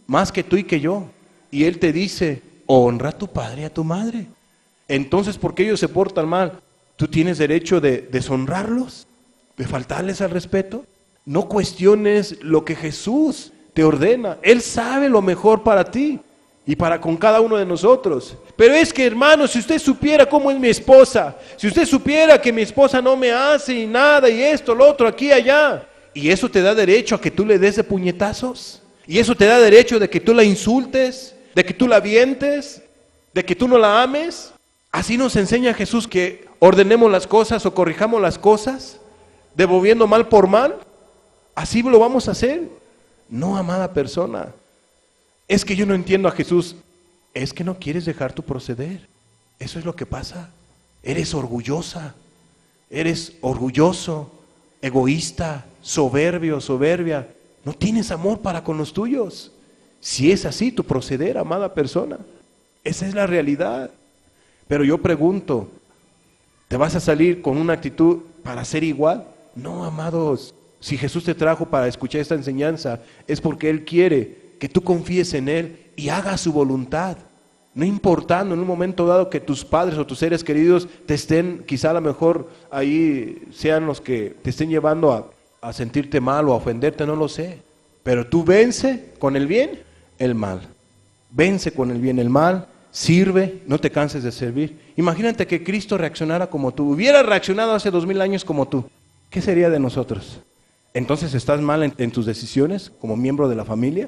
más que tú y que yo. Y Él te dice, honra a tu padre y a tu madre. Entonces, ¿por qué ellos se portan mal? ¿Tú tienes derecho de deshonrarlos? ¿De faltarles al respeto? No cuestiones lo que Jesús te ordena. Él sabe lo mejor para ti y para con cada uno de nosotros. Pero es que, hermano, si usted supiera cómo es mi esposa, si usted supiera que mi esposa no me hace y nada, y esto, lo otro, aquí, allá, y eso te da derecho a que tú le des de puñetazos, y eso te da derecho de que tú la insultes, de que tú la avientes, de que tú no la ames. Así nos enseña Jesús que ordenemos las cosas o corrijamos las cosas, devolviendo mal por mal. Así lo vamos a hacer. No, amada persona, es que yo no entiendo a Jesús. Es que no quieres dejar tu proceder. Eso es lo que pasa. Eres orgullosa, eres orgulloso, egoísta, soberbio, soberbia. No tienes amor para con los tuyos. Si es así tu proceder, amada persona, esa es la realidad. Pero yo pregunto, ¿te vas a salir con una actitud para ser igual? No, amados. Si Jesús te trajo para escuchar esta enseñanza, es porque Él quiere que tú confíes en Él y hagas su voluntad. No importando en un momento dado que tus padres o tus seres queridos te estén, quizá a lo mejor ahí sean los que te estén llevando a sentirte mal o a ofenderte, no lo sé. Pero tú vence con el bien el mal. Vence con el bien el mal, sirve, no te canses de servir. Imagínate que Cristo reaccionara como tú, hubiera reaccionado hace 2000 años como tú. ¿Qué sería de nosotros? Entonces, ¿estás mal en tus decisiones como miembro de la familia?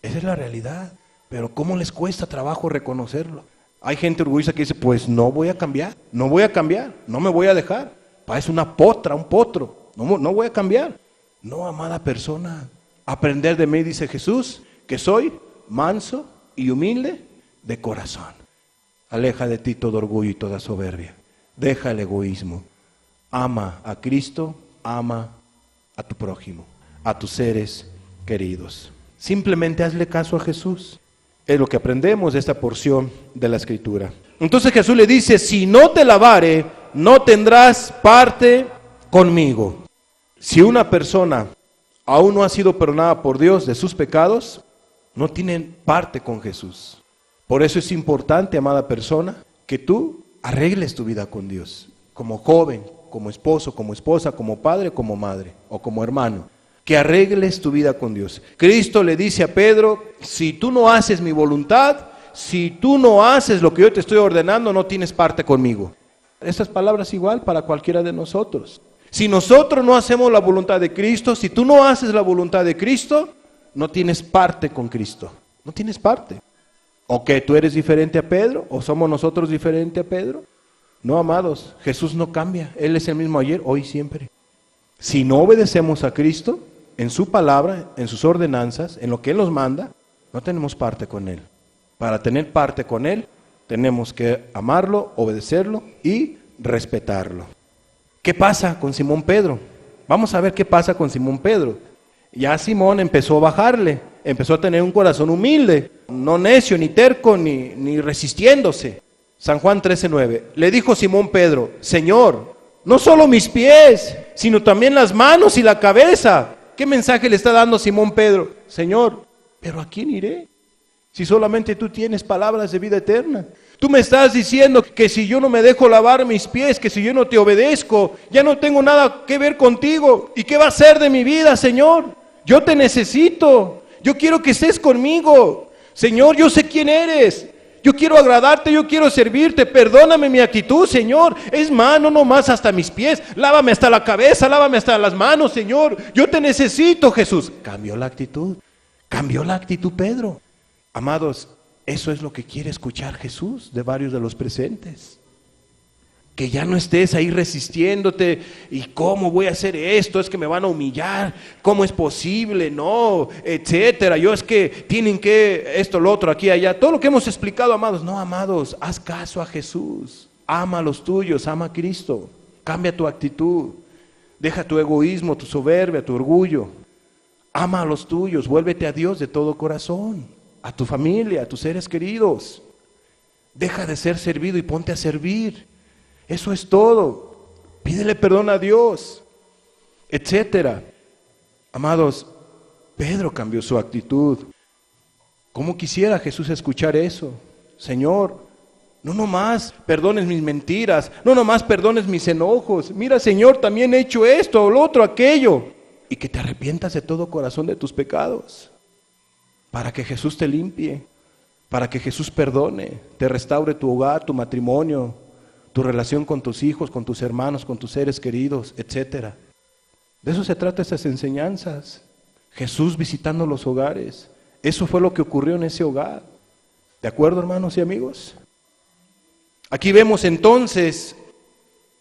Esa es la realidad. Pero ¿cómo les cuesta trabajo reconocerlo? Hay gente orgullosa que dice, pues no voy a cambiar, no voy a cambiar, no me voy a dejar. Parece una potra, un potro, no voy a cambiar. No, amada persona, aprender de mí, dice Jesús, que soy manso y humilde de corazón. Aleja de ti todo orgullo y toda soberbia. Deja el egoísmo. Ama a Cristo, ama a tu prójimo, a tus seres queridos. Simplemente hazle caso a Jesús. Es lo que aprendemos de esta porción de la Escritura. Entonces Jesús le dice, si no te lavare, no tendrás parte conmigo. Si una persona aún no ha sido perdonada por Dios de sus pecados, no tienen parte con Jesús. Por eso es importante, amada persona, que tú arregles tu vida con Dios, como joven, como esposo, como esposa, como padre, como madre o como hermano, que arregles tu vida con Dios. Cristo le dice a Pedro, si tú no haces mi voluntad, si tú no haces lo que yo te estoy ordenando, no tienes parte conmigo. Estas palabras igual para cualquiera de nosotros. Si nosotros no hacemos la voluntad de Cristo, si tú no haces la voluntad de Cristo, no tienes parte con Cristo. No tienes parte. ¿O que tú eres diferente a Pedro? ¿O somos nosotros diferente a Pedro? No, amados, Jesús no cambia. Él es el mismo ayer, hoy y siempre. Si no obedecemos a Cristo, en su palabra, en sus ordenanzas, en lo que Él nos manda, no tenemos parte con Él. Para tener parte con Él, tenemos que amarlo, obedecerlo y respetarlo. ¿Qué pasa con Simón Pedro? Vamos a ver qué pasa con Simón Pedro. Ya Simón empezó a bajarle, empezó a tener un corazón humilde, no necio, ni terco, ni resistiéndose. San Juan 13:9. Le dijo Simón Pedro: Señor, no solo mis pies, sino también las manos y la cabeza. ¿Qué mensaje le está dando Simón Pedro? Señor, ¿pero a quién iré? Si solamente tú tienes palabras de vida eterna. Tú me estás diciendo que si yo no me dejo lavar mis pies, que si yo no te obedezco, ya no tengo nada que ver contigo. ¿Y qué va a ser de mi vida, Señor? Yo te necesito. Yo quiero que estés conmigo. Señor, yo sé quién eres. Yo quiero agradarte, yo quiero servirte. Perdóname mi actitud, Señor. Es más, no nomás hasta mis pies. Lávame hasta la cabeza, lávame hasta las manos, Señor. Yo te necesito, Jesús. Cambió la actitud. Cambió la actitud Pedro. Amados, eso es lo que quiere escuchar Jesús de varios de los presentes. Que ya no estés ahí resistiéndote. ¿Y cómo voy a hacer esto? Es que me van a humillar. ¿Cómo es posible? No, etcétera. Yo es que tienen que esto, lo otro, aquí, allá. Todo lo que hemos explicado, amados. No, amados, haz caso a Jesús. Ama a los tuyos, ama a Cristo. Cambia tu actitud. Deja tu egoísmo, tu soberbia, tu orgullo. Ama a los tuyos. Vuélvete a Dios de todo corazón. A tu familia, a tus seres queridos. Deja de ser servido y ponte a servir. Eso es todo. Pídele perdón a Dios, etcétera. Amados, Pedro cambió su actitud. ¿Cómo quisiera Jesús escuchar eso? Señor, no nomás perdones mis mentiras, no nomás perdones mis enojos. Mira, Señor, también he hecho esto o lo otro, aquello. Y que te arrepientas de todo corazón de tus pecados. Para que Jesús te limpie, para que Jesús perdone, te restaure tu hogar, tu matrimonio, tu relación con tus hijos, con tus hermanos, con tus seres queridos, etcétera. De eso se trata estas enseñanzas. Jesús visitando los hogares. Eso fue lo que ocurrió en ese hogar. ¿De acuerdo, hermanos y amigos? Aquí vemos entonces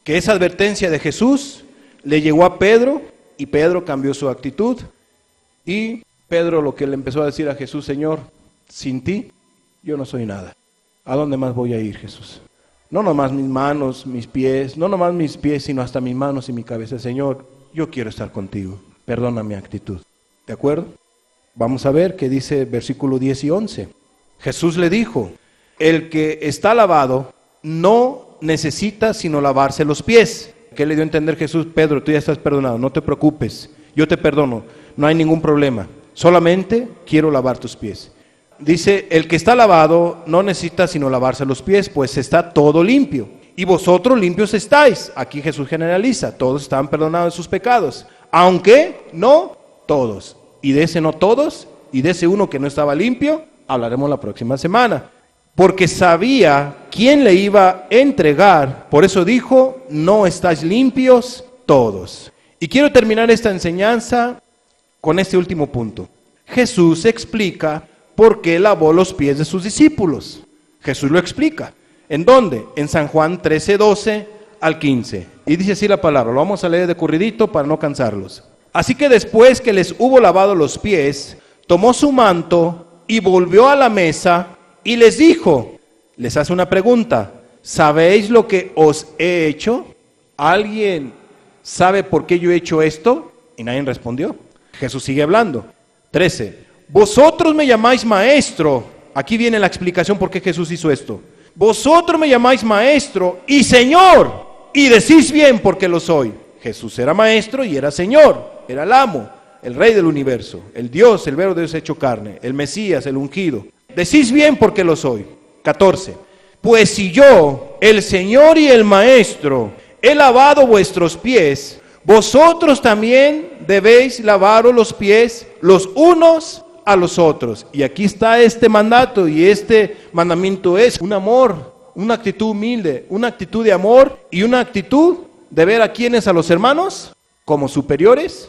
que esa advertencia de Jesús le llegó a Pedro y Pedro cambió su actitud. Y Pedro lo que le empezó a decir a Jesús: Señor, sin ti yo no soy nada. ¿A dónde más voy a ir, Jesús? No nomás mis manos, mis pies, no nomás mis pies, sino hasta mis manos y mi cabeza. Señor, yo quiero estar contigo. Perdona mi actitud. ¿De acuerdo? Vamos a ver qué dice versículo 10 y 11. Jesús le dijo: el que está lavado no necesita sino lavarse los pies. ¿Qué le dio a entender Jesús? Pedro, tú ya estás perdonado, no te preocupes. Yo te perdono, no hay ningún problema. Solamente quiero lavar tus pies. Dice, el que está lavado no necesita sino lavarse los pies, pues está todo limpio. Y vosotros limpios estáis. Aquí Jesús generaliza, todos están perdonados de sus pecados. Aunque no todos. Y de ese no todos, y de ese uno que no estaba limpio, hablaremos la próxima semana. Porque sabía quién le iba a entregar. Por eso dijo, no estáis limpios todos. Y quiero terminar esta enseñanza con este último punto. Jesús explica por qué lavó los pies de sus discípulos. Jesús lo explica. ¿En dónde? En San Juan 13:12 al 15. Y dice así la palabra, lo vamos a leer de corridito para no cansarlos. Así que después que les hubo lavado los pies, tomó su manto y volvió a la mesa y les dijo, les hace una pregunta, ¿sabéis lo que os he hecho? ¿Alguien sabe por qué yo he hecho esto? Y nadie respondió. Jesús sigue hablando. 13. Vosotros me llamáis maestro. Aquí viene la explicación por qué Jesús hizo esto. Vosotros me llamáis maestro y Señor, y decís bien porque lo soy. Jesús era maestro y era Señor, era el amo, el Rey del universo, el Dios, el verbo de Dios hecho carne, el Mesías, el ungido. Decís bien porque lo soy. 14. Pues si yo, el Señor y el Maestro, he lavado vuestros pies, vosotros también debéis lavaros los pies los unos a los otros. Y aquí está este mandato, y este mandamiento es un amor, una actitud humilde, una actitud de amor y una actitud de ver a quienes, a los hermanos, como superiores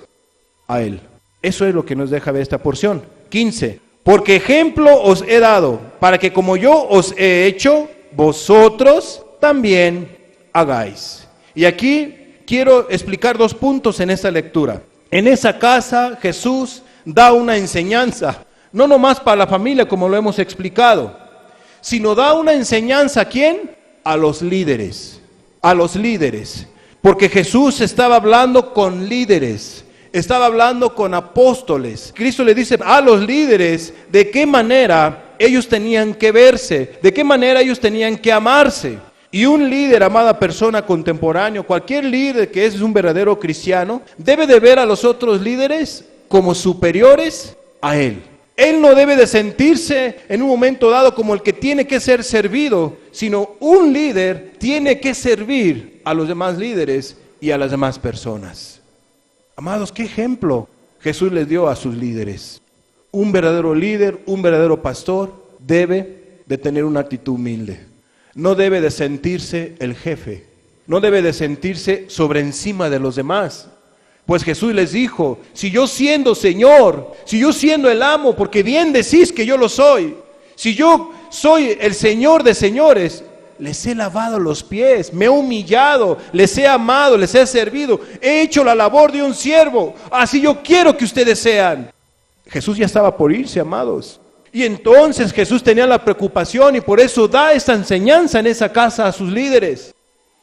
a él. Eso es lo que nos deja ver esta porción. 15. Porque ejemplo os he dado, para que como yo os he hecho, vosotros también hagáis. Y aquí quiero explicar 2 puntos en esta lectura. En esa casa Jesús da una enseñanza, no nomás para la familia como lo hemos explicado, sino da una enseñanza ¿a quién? A los líderes, porque Jesús estaba hablando con líderes, estaba hablando con apóstoles. Cristo le dice a los líderes de qué manera ellos tenían que verse, de qué manera ellos tenían que amarse. Y un líder, amada persona contemporáneo, cualquier líder que es un verdadero cristiano, debe de ver a los otros líderes como superiores a él. Él no debe de sentirse en un momento dado como el que tiene que ser servido, sino un líder tiene que servir a los demás líderes y a las demás personas. Amados, ¿qué ejemplo Jesús les dio a sus líderes? Un verdadero líder, un verdadero pastor debe de tener una actitud humilde. No debe de sentirse el jefe, no debe de sentirse sobre encima de los demás. Pues Jesús les dijo, si yo siendo Señor, si yo siendo el amo, porque bien decís que yo lo soy, si yo soy el Señor de señores, les he lavado los pies, me he humillado, les he amado, les he servido, he hecho la labor de un siervo, así yo quiero que ustedes sean. Jesús ya estaba por irse, amados. Y entonces Jesús tenía la preocupación y por eso da esta enseñanza en esa casa a sus líderes,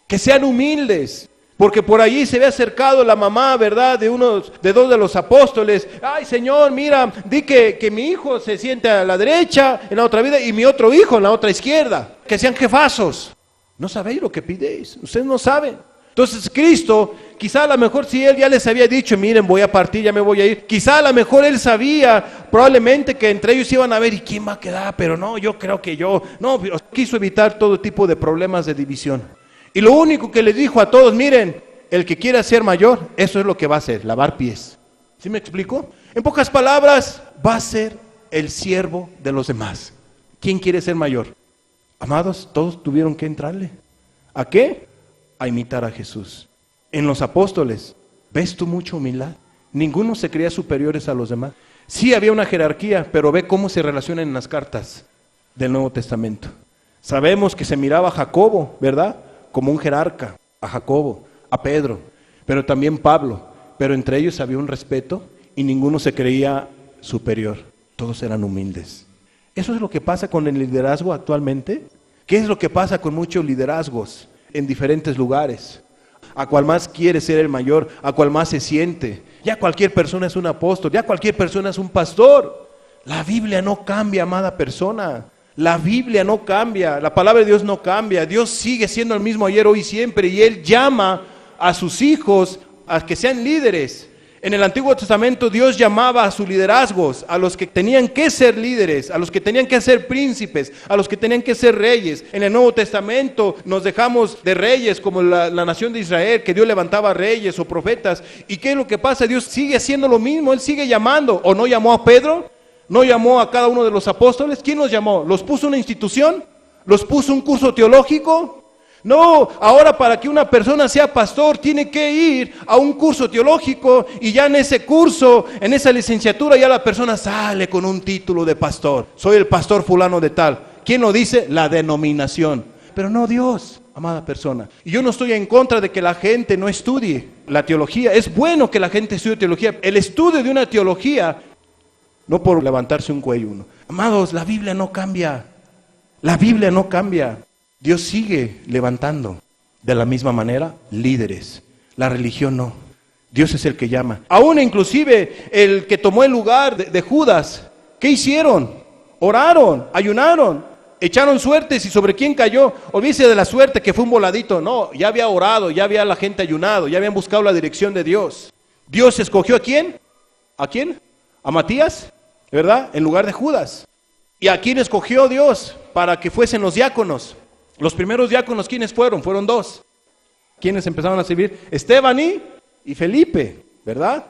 que sean humildes, porque por allí se ve acercado la mamá, ¿verdad?, de dos de los apóstoles. Ay, Señor, mira, di que mi hijo se siente a la derecha en la otra vida y mi otro hijo en la otra izquierda, que sean jefazos. No sabéis lo que pidéis, ustedes no saben. Entonces Cristo, quizá a lo mejor si Él ya les había dicho, miren, voy a partir, ya me voy a ir. Quizá a lo mejor Él sabía probablemente que entre ellos iban a ver, ¿y quién va a quedar? Pero no, yo creo que yo. No, quiso evitar todo tipo de problemas de división. Y lo único que les dijo a todos, miren, el que quiera ser mayor, eso es lo que va a hacer, lavar pies. ¿Sí me explico? En pocas palabras, va a ser el siervo de los demás. ¿Quién quiere ser mayor? Amados, todos tuvieron que entrarle. ¿A qué? A imitar a Jesús. En los apóstoles, ¿ves tú mucha humildad? Ninguno se creía superiores a los demás. Sí había una jerarquía, pero ve cómo se relacionan en las cartas del Nuevo Testamento. Sabemos que se miraba a Jacobo, ¿verdad?, como un jerarca, a Jacobo, a Pedro, pero también Pablo. Pero entre ellos había un respeto y ninguno se creía superior. Todos eran humildes. ¿Eso es lo que pasa con el liderazgo actualmente? ¿Qué es lo que pasa con muchos liderazgos en diferentes lugares? A cual más quiere ser el mayor, a cual más se siente. Ya cualquier persona es un apóstol, ya cualquier persona es un pastor. La Biblia no cambia, amada persona. La Biblia no cambia, la palabra de Dios no cambia. Dios sigue siendo el mismo ayer, hoy y siempre. Y Él llama a sus hijos a que sean líderes. En el Antiguo Testamento Dios llamaba a sus liderazgos, a los que tenían que ser líderes, a los que tenían que ser príncipes, a los que tenían que ser reyes. En el Nuevo Testamento nos dejamos de reyes como la nación de Israel, que Dios levantaba reyes o profetas. ¿Y qué es lo que pasa? Dios sigue haciendo lo mismo, Él sigue llamando. ¿O no llamó a Pedro? ¿No llamó a cada uno de los apóstoles? ¿Quién los llamó? ¿Los puso una institución? ¿Los puso un curso teológico? No, ahora para que una persona sea pastor tiene que ir a un curso teológico y ya en ese curso, en esa licenciatura ya la persona sale con un título de pastor. Soy el pastor fulano de tal. ¿Quién lo dice? La denominación. Pero no Dios, amada persona. Y yo no estoy en contra de que la gente no estudie la teología. Es bueno que la gente estudie teología. El estudio de una teología, no por levantarse un cuello uno. Amados, la Biblia no cambia. La Biblia no cambia. Dios sigue levantando de la misma manera líderes. La religión no. Dios es el que llama. Aún inclusive el que tomó el lugar de Judas, ¿qué hicieron? Oraron, ayunaron, echaron suertes. ¿Y sobre quién cayó? Olvídese de la suerte que fue un voladito. No, ya había orado, ya había la gente ayunado, ya habían buscado la dirección de Dios. Dios escogió ¿a quién? ¿A quién? A Matías, ¿verdad? En lugar de Judas. ¿Y a quién escogió Dios para que fuesen los diáconos? Los primeros diáconos, ¿quiénes fueron? Fueron dos. ¿Quiénes empezaron a servir? Esteban y Felipe, ¿verdad?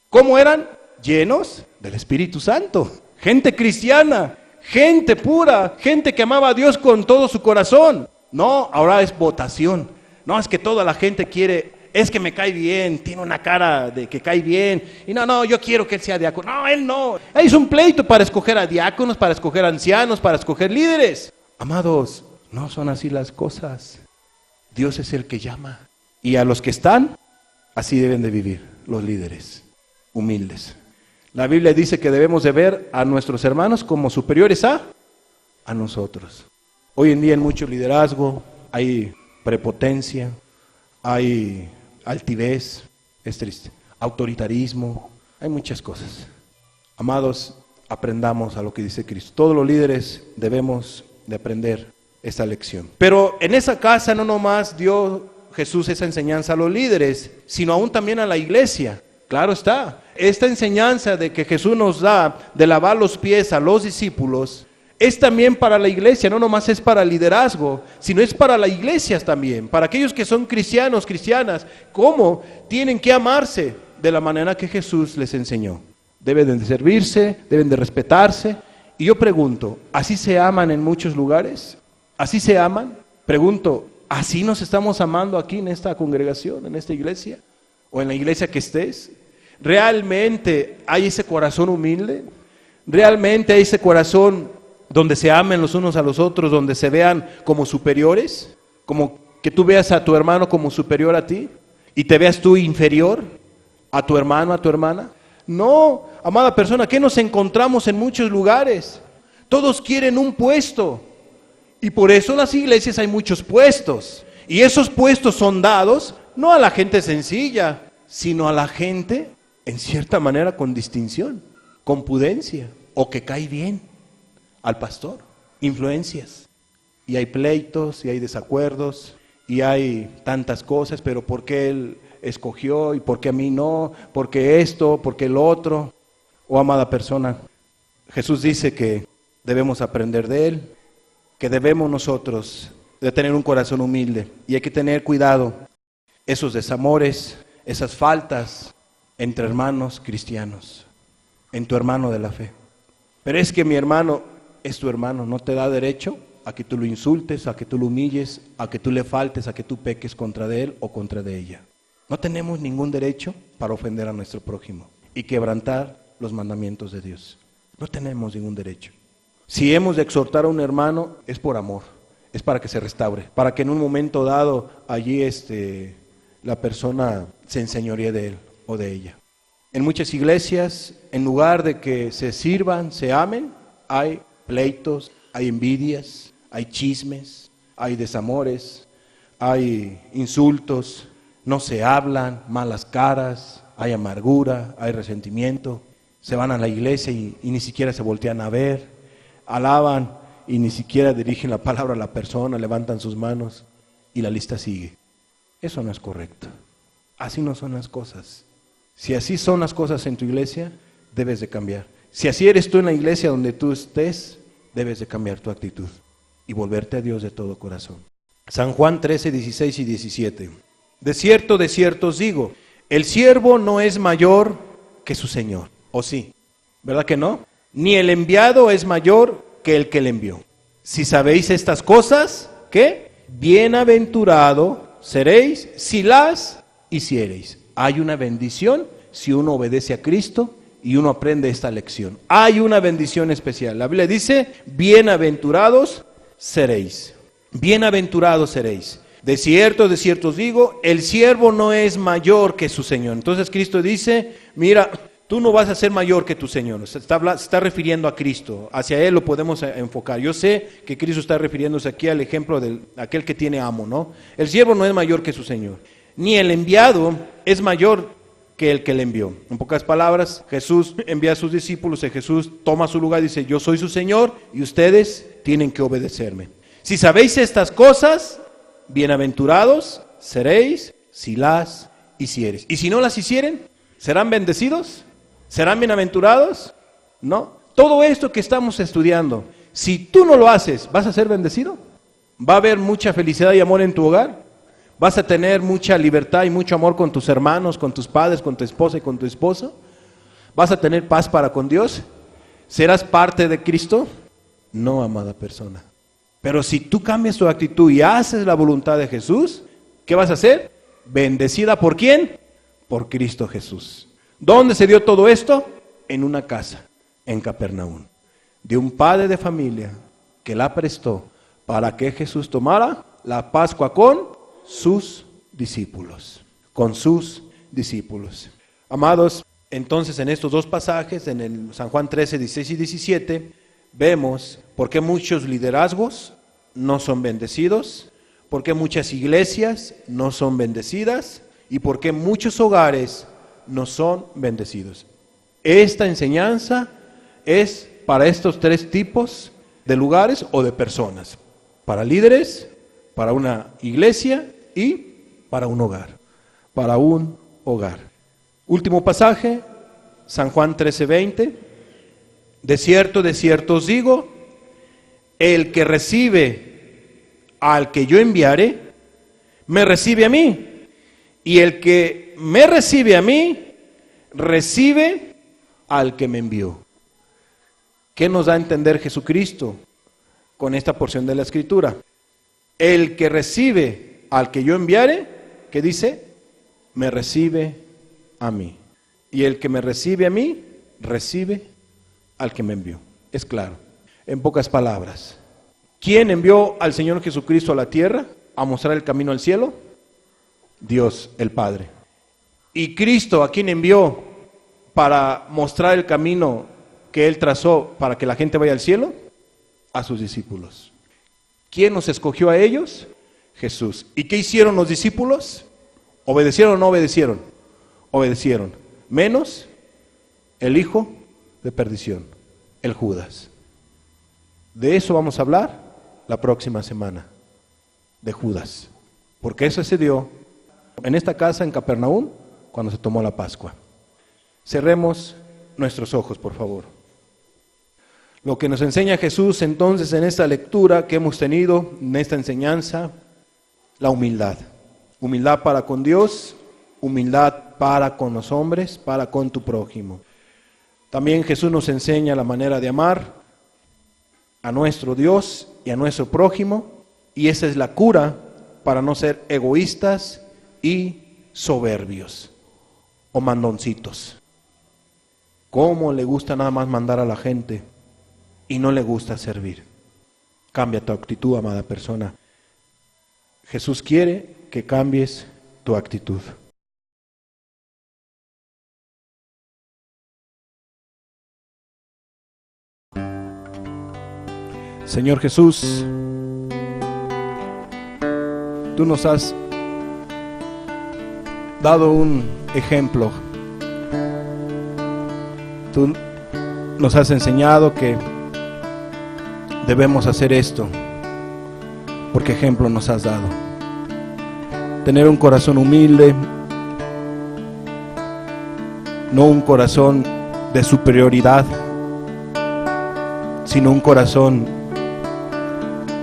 ¿Cómo eran? Llenos del Espíritu Santo. gente cristiana, gente pura, gente que amaba a Dios con todo su corazón. No, ahora es votación. No, es que toda la gente quiere, es que me cae bien, tiene una cara de que cae bien. Y no, yo quiero que él sea diácono. No, él no. Es un pleito para escoger a diáconos, para escoger ancianos, para escoger líderes. Amados, no son así las cosas. Dios es el que llama. Y a los que están, así deben de vivir los líderes, humildes. La Biblia dice que debemos de ver a nuestros hermanos como superiores a nosotros. Hoy en día en mucho liderazgo hay prepotencia, hay altivez, es triste, autoritarismo, hay muchas cosas. Amados, aprendamos a lo que dice Cristo. Todos los líderes debemos de aprender esta lección. Pero en esa casa no nomás dio Jesús esa enseñanza a los líderes, sino aún también a la iglesia. Claro está, esta enseñanza de que Jesús nos da de lavar los pies a los discípulos es también para la iglesia, no nomás es para el liderazgo, sino es para las iglesias también, para aquellos que son cristianos, cristianas, cómo tienen que amarse de la manera que Jesús les enseñó. Deben de servirse, deben de respetarse. Y yo pregunto, ¿así se aman en muchos lugares? ¿Así se aman? Pregunto, ¿así nos estamos amando aquí en esta congregación, en esta iglesia? ¿O en la iglesia que estés? ¿Realmente hay ese corazón humilde? ¿Realmente hay ese corazón donde se amen los unos a los otros, donde se vean como superiores? Como que tú veas a tu hermano como superior a ti y te veas tú inferior a tu hermano, a tu hermana. No, amada persona, ¿qué nos encontramos en muchos lugares? Todos quieren un puesto y por eso en las iglesias hay muchos puestos. Y esos puestos son dados no a la gente sencilla, sino a la gente en cierta manera con distinción, con pudencia o que cae bien al pastor. Influencias. Y hay pleitos y hay desacuerdos y hay tantas cosas, pero ¿por qué él escogió y por qué a mí no? ¿Por qué esto? ¿Por qué el otro? Oh, amada persona, Jesús dice que debemos aprender de él, que debemos nosotros de tener un corazón humilde y hay que tener cuidado esos desamores, esas faltas entre hermanos cristianos, en tu hermano de la fe. Pero es que mi hermano es tu hermano, no te da derecho a que tú lo insultes, a que tú lo humilles, a que tú le faltes, a que tú peques contra de él o contra de ella. No tenemos ningún derecho para ofender a nuestro prójimo y quebrantar los mandamientos de Dios. No tenemos ningún derecho. Si hemos de exhortar a un hermano, es por amor, es para que se restaure, para que en un momento dado allí la persona se enseñoríe de él o de ella. En muchas iglesias, en lugar de que se sirvan, se amen, hay pleitos, hay envidias, hay chismes, hay desamores, hay insultos, no se hablan, malas caras, hay amargura, hay resentimiento. Se van a la iglesia y ni siquiera se voltean a ver, alaban y ni siquiera dirigen la palabra a la persona, levantan sus manos y la lista sigue. Eso no es correcto. Así no son las cosas. Si así son las cosas en tu iglesia, debes de cambiar. Si así eres tú en la iglesia donde tú estés, debes de cambiar tu actitud y volverte a Dios de todo corazón. San Juan 13, 16 y 17. De cierto os digo, el siervo no es mayor que su Señor. ¿O sí? ¿Verdad que no? Ni el enviado es mayor que el que le envió. Si sabéis estas cosas, ¿qué? Bienaventurado seréis si las hiciereis. Hay una bendición si uno obedece a Cristo y uno aprende esta lección. Hay una bendición especial. La Biblia dice, bienaventurados seréis. Bienaventurados seréis. De cierto os digo, el siervo no es mayor que su Señor. Entonces Cristo dice, mira, tú no vas a ser mayor que tu Señor. Se está refiriendo a Cristo. Hacia Él lo podemos enfocar. Yo sé que Cristo está refiriéndose aquí al ejemplo de aquel que tiene amo, ¿no? El siervo no es mayor que su Señor. Ni el enviado es mayor que el que le envió. En pocas palabras, Jesús envía a sus discípulos y Jesús toma su lugar y dice, yo soy su Señor y ustedes tienen que obedecerme. Si sabéis estas cosas, bienaventurados seréis si las hiciereis. Y si no las hicieren, ¿serán bendecidos? ¿Serán bienaventurados? No. Todo esto que estamos estudiando, si tú no lo haces, ¿vas a ser bendecido? ¿Va a haber mucha felicidad y amor en tu hogar? ¿Vas a tener mucha libertad y mucho amor con tus hermanos, con tus padres, con tu esposa y con tu esposo? ¿Vas a tener paz para con Dios? ¿Serás parte de Cristo? No, amada persona. Pero si tú cambias tu actitud y haces la voluntad de Jesús, ¿qué vas a hacer? Bendecida ¿por quién? Por Cristo Jesús. ¿Dónde se dio todo esto? En una casa, en Capernaum, de un padre de familia que la prestó para que Jesús tomara la Pascua con sus discípulos. Con sus discípulos. Amados, entonces en estos dos pasajes, en el San Juan 13, 16 y 17, vemos por qué muchos liderazgos no son bendecidos, por qué muchas iglesias no son bendecidas y por qué muchos hogares no son bendecidos. Esta enseñanza es para estos tres tipos de lugares o de personas: para líderes, para una iglesia y para un hogar. Para un hogar. Último pasaje, San Juan 13:20. De cierto os digo, el que recibe al que yo enviaré, me recibe a mí. Y el que me recibe a mí, recibe al que me envió. ¿Qué nos da a entender Jesucristo con esta porción de la Escritura? El que recibe al que yo enviare, ¿qué dice? Me recibe a mí. Y el que me recibe a mí, recibe al que me envió. Es claro. En pocas palabras, ¿quién envió al Señor Jesucristo a la tierra a mostrar el camino al cielo? Dios, el Padre. ¿Y Cristo a quién envió para mostrar el camino que Él trazó para que la gente vaya al cielo? A sus discípulos. ¿Quién nos escogió a ellos? Jesús. ¿Y qué hicieron los discípulos? ¿Obedecieron o no obedecieron? Obedecieron. Menos el hijo de perdición, el Judas. De eso vamos a hablar la próxima semana, de Judas. Porque eso se dio en esta casa en Capernaum cuando se tomó la Pascua. Cerremos nuestros ojos, por favor. Lo que nos enseña Jesús entonces en esta lectura que hemos tenido, en esta enseñanza, la humildad. Humildad para con Dios, humildad para con los hombres, para con tu prójimo. También Jesús nos enseña la manera de amar a nuestro Dios y a nuestro prójimo, y esa es la cura para no ser egoístas y soberbios o mandoncitos. ¿Cómo le gusta nada más mandar a la gente y no le gusta servir? Cambia tu actitud, amada persona. Jesús quiere que cambies tu actitud. Señor Jesús, tú nos has dado un ejemplo. Tú nos has enseñado que debemos hacer esto, porque ejemplo nos has dado. Tener un corazón humilde, no un corazón de superioridad, sino un corazón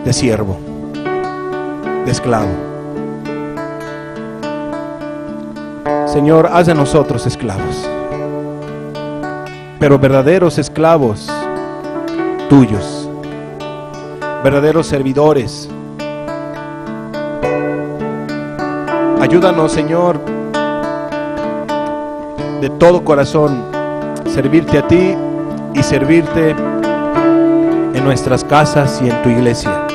de siervo, de esclavo. Señor, haz de nosotros esclavos, pero verdaderos esclavos tuyos, verdaderos servidores. Ayúdanos, Señor, de todo corazón, servirte a ti y servirte en nuestras casas y en tu iglesia.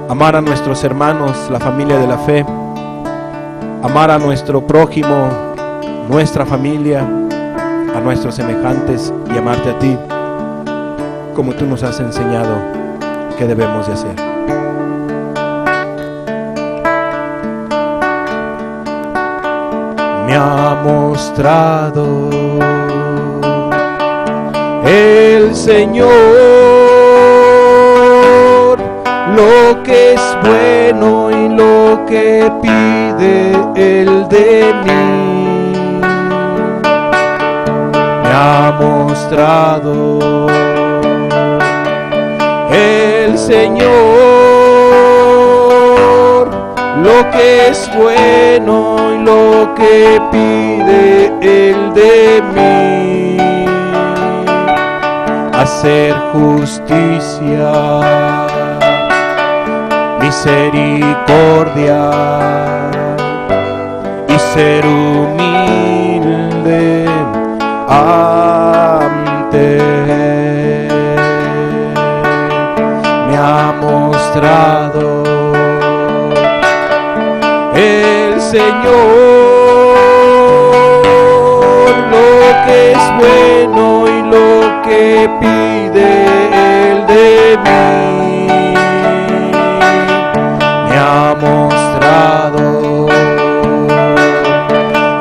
Amar a nuestros hermanos, la familia de la fe, amar a nuestro prójimo, nuestra familia, a nuestros semejantes y amarte a ti, como tú nos has enseñado que debemos de hacer. Me ha mostrado el Señor lo que es bueno y lo que pide Él de mí. Me ha mostrado el Señor lo que es bueno y lo que pide Él de mí. hacer justicia, misericordia y ser humilde ante Él. Me ha mostrado el Señor lo que es bueno y lo que pide Él de mí. Me ha mostrado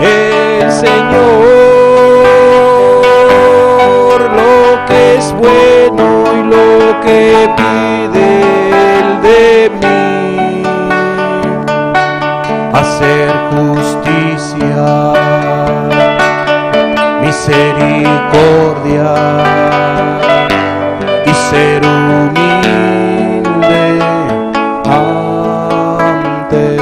el Señor lo que es bueno y lo que pide Él de mí. Hacer justicia, misericordia y ser humilde ante Él.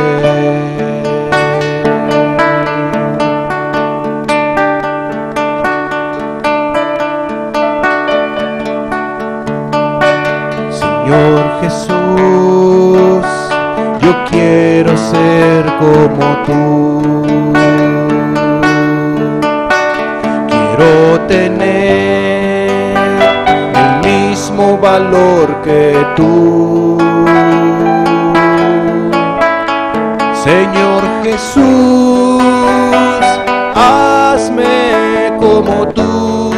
Señor Jesús, yo quiero ser como tú. Quiero tener el mismo valor que tú. Señor Jesús, hazme como tú.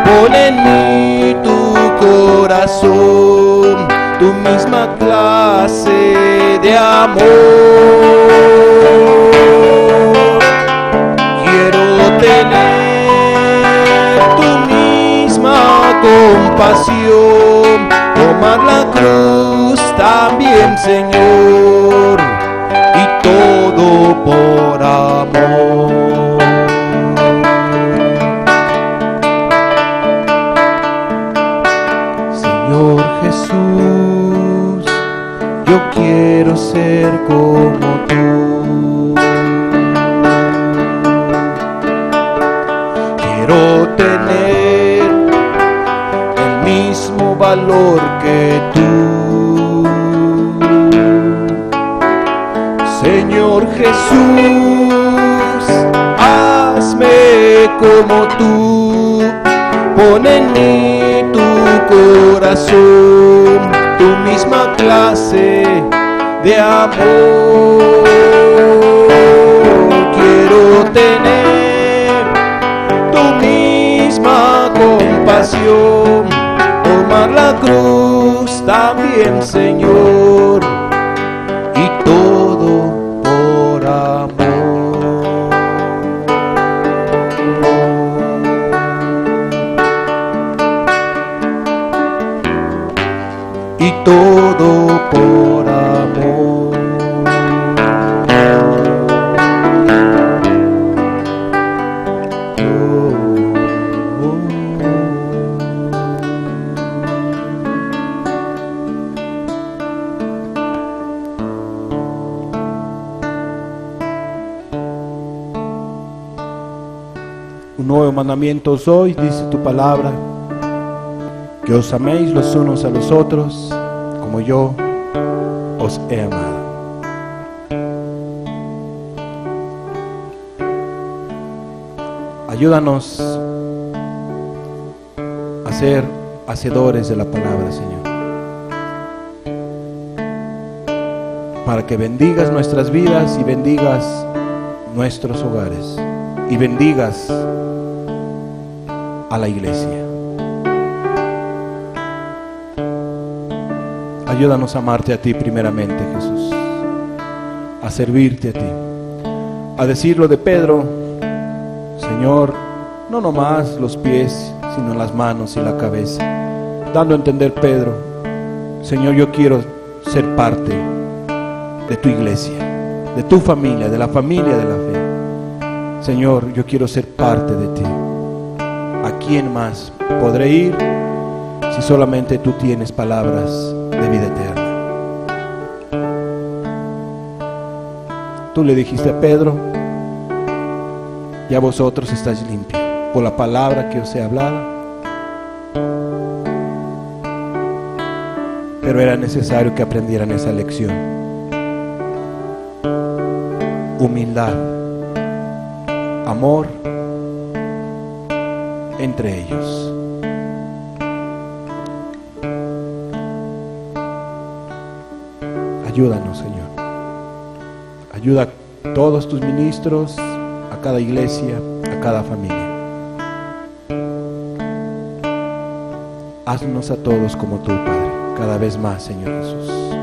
Pon en mí tu corazón, tu misma clase de amor. Quiero tener tu misma compasión, tomar la cruz también, Señor, y todo por amor. Señor Jesús, yo quiero ser como tú. Quiero tener el mismo valor que tú. Señor Jesús, hazme como tú. Pon en mí tu corazón, tu misma clase de amor. Quiero tener tu misma compasión, tomar la cruz también, Señor, y todo por amor. Y todo por amor. Un nuevo mandamiento os doy, dice tu palabra, que os améis los unos a los otros como yo os he amado. Ayúdanos a ser hacedores de la palabra, Señor, para que bendigas nuestras vidas y bendigas nuestros hogares y bendigas a la iglesia. Ayúdanos a amarte a ti primeramente, Jesús, a servirte a ti, a decirlo de Pedro: Señor, no nomás los pies, sino las manos y la cabeza, dando a entender Pedro: Señor, yo quiero ser parte de tu iglesia, de tu familia, de la familia de la fe. Señor, yo quiero ser parte de ti. ¿A quién más podré ir si solamente tú tienes palabras de vida eterna? Tú le dijiste a Pedro: ya vosotros estáis limpios por la palabra que os he hablado. pero era necesario que aprendieran esa lección. Humildad, amor entre ellos. Ayúdanos, Señor. Ayuda a todos tus ministros, a cada iglesia, a cada familia. Haznos a todos como tú, Padre, cada vez más, Señor Jesús.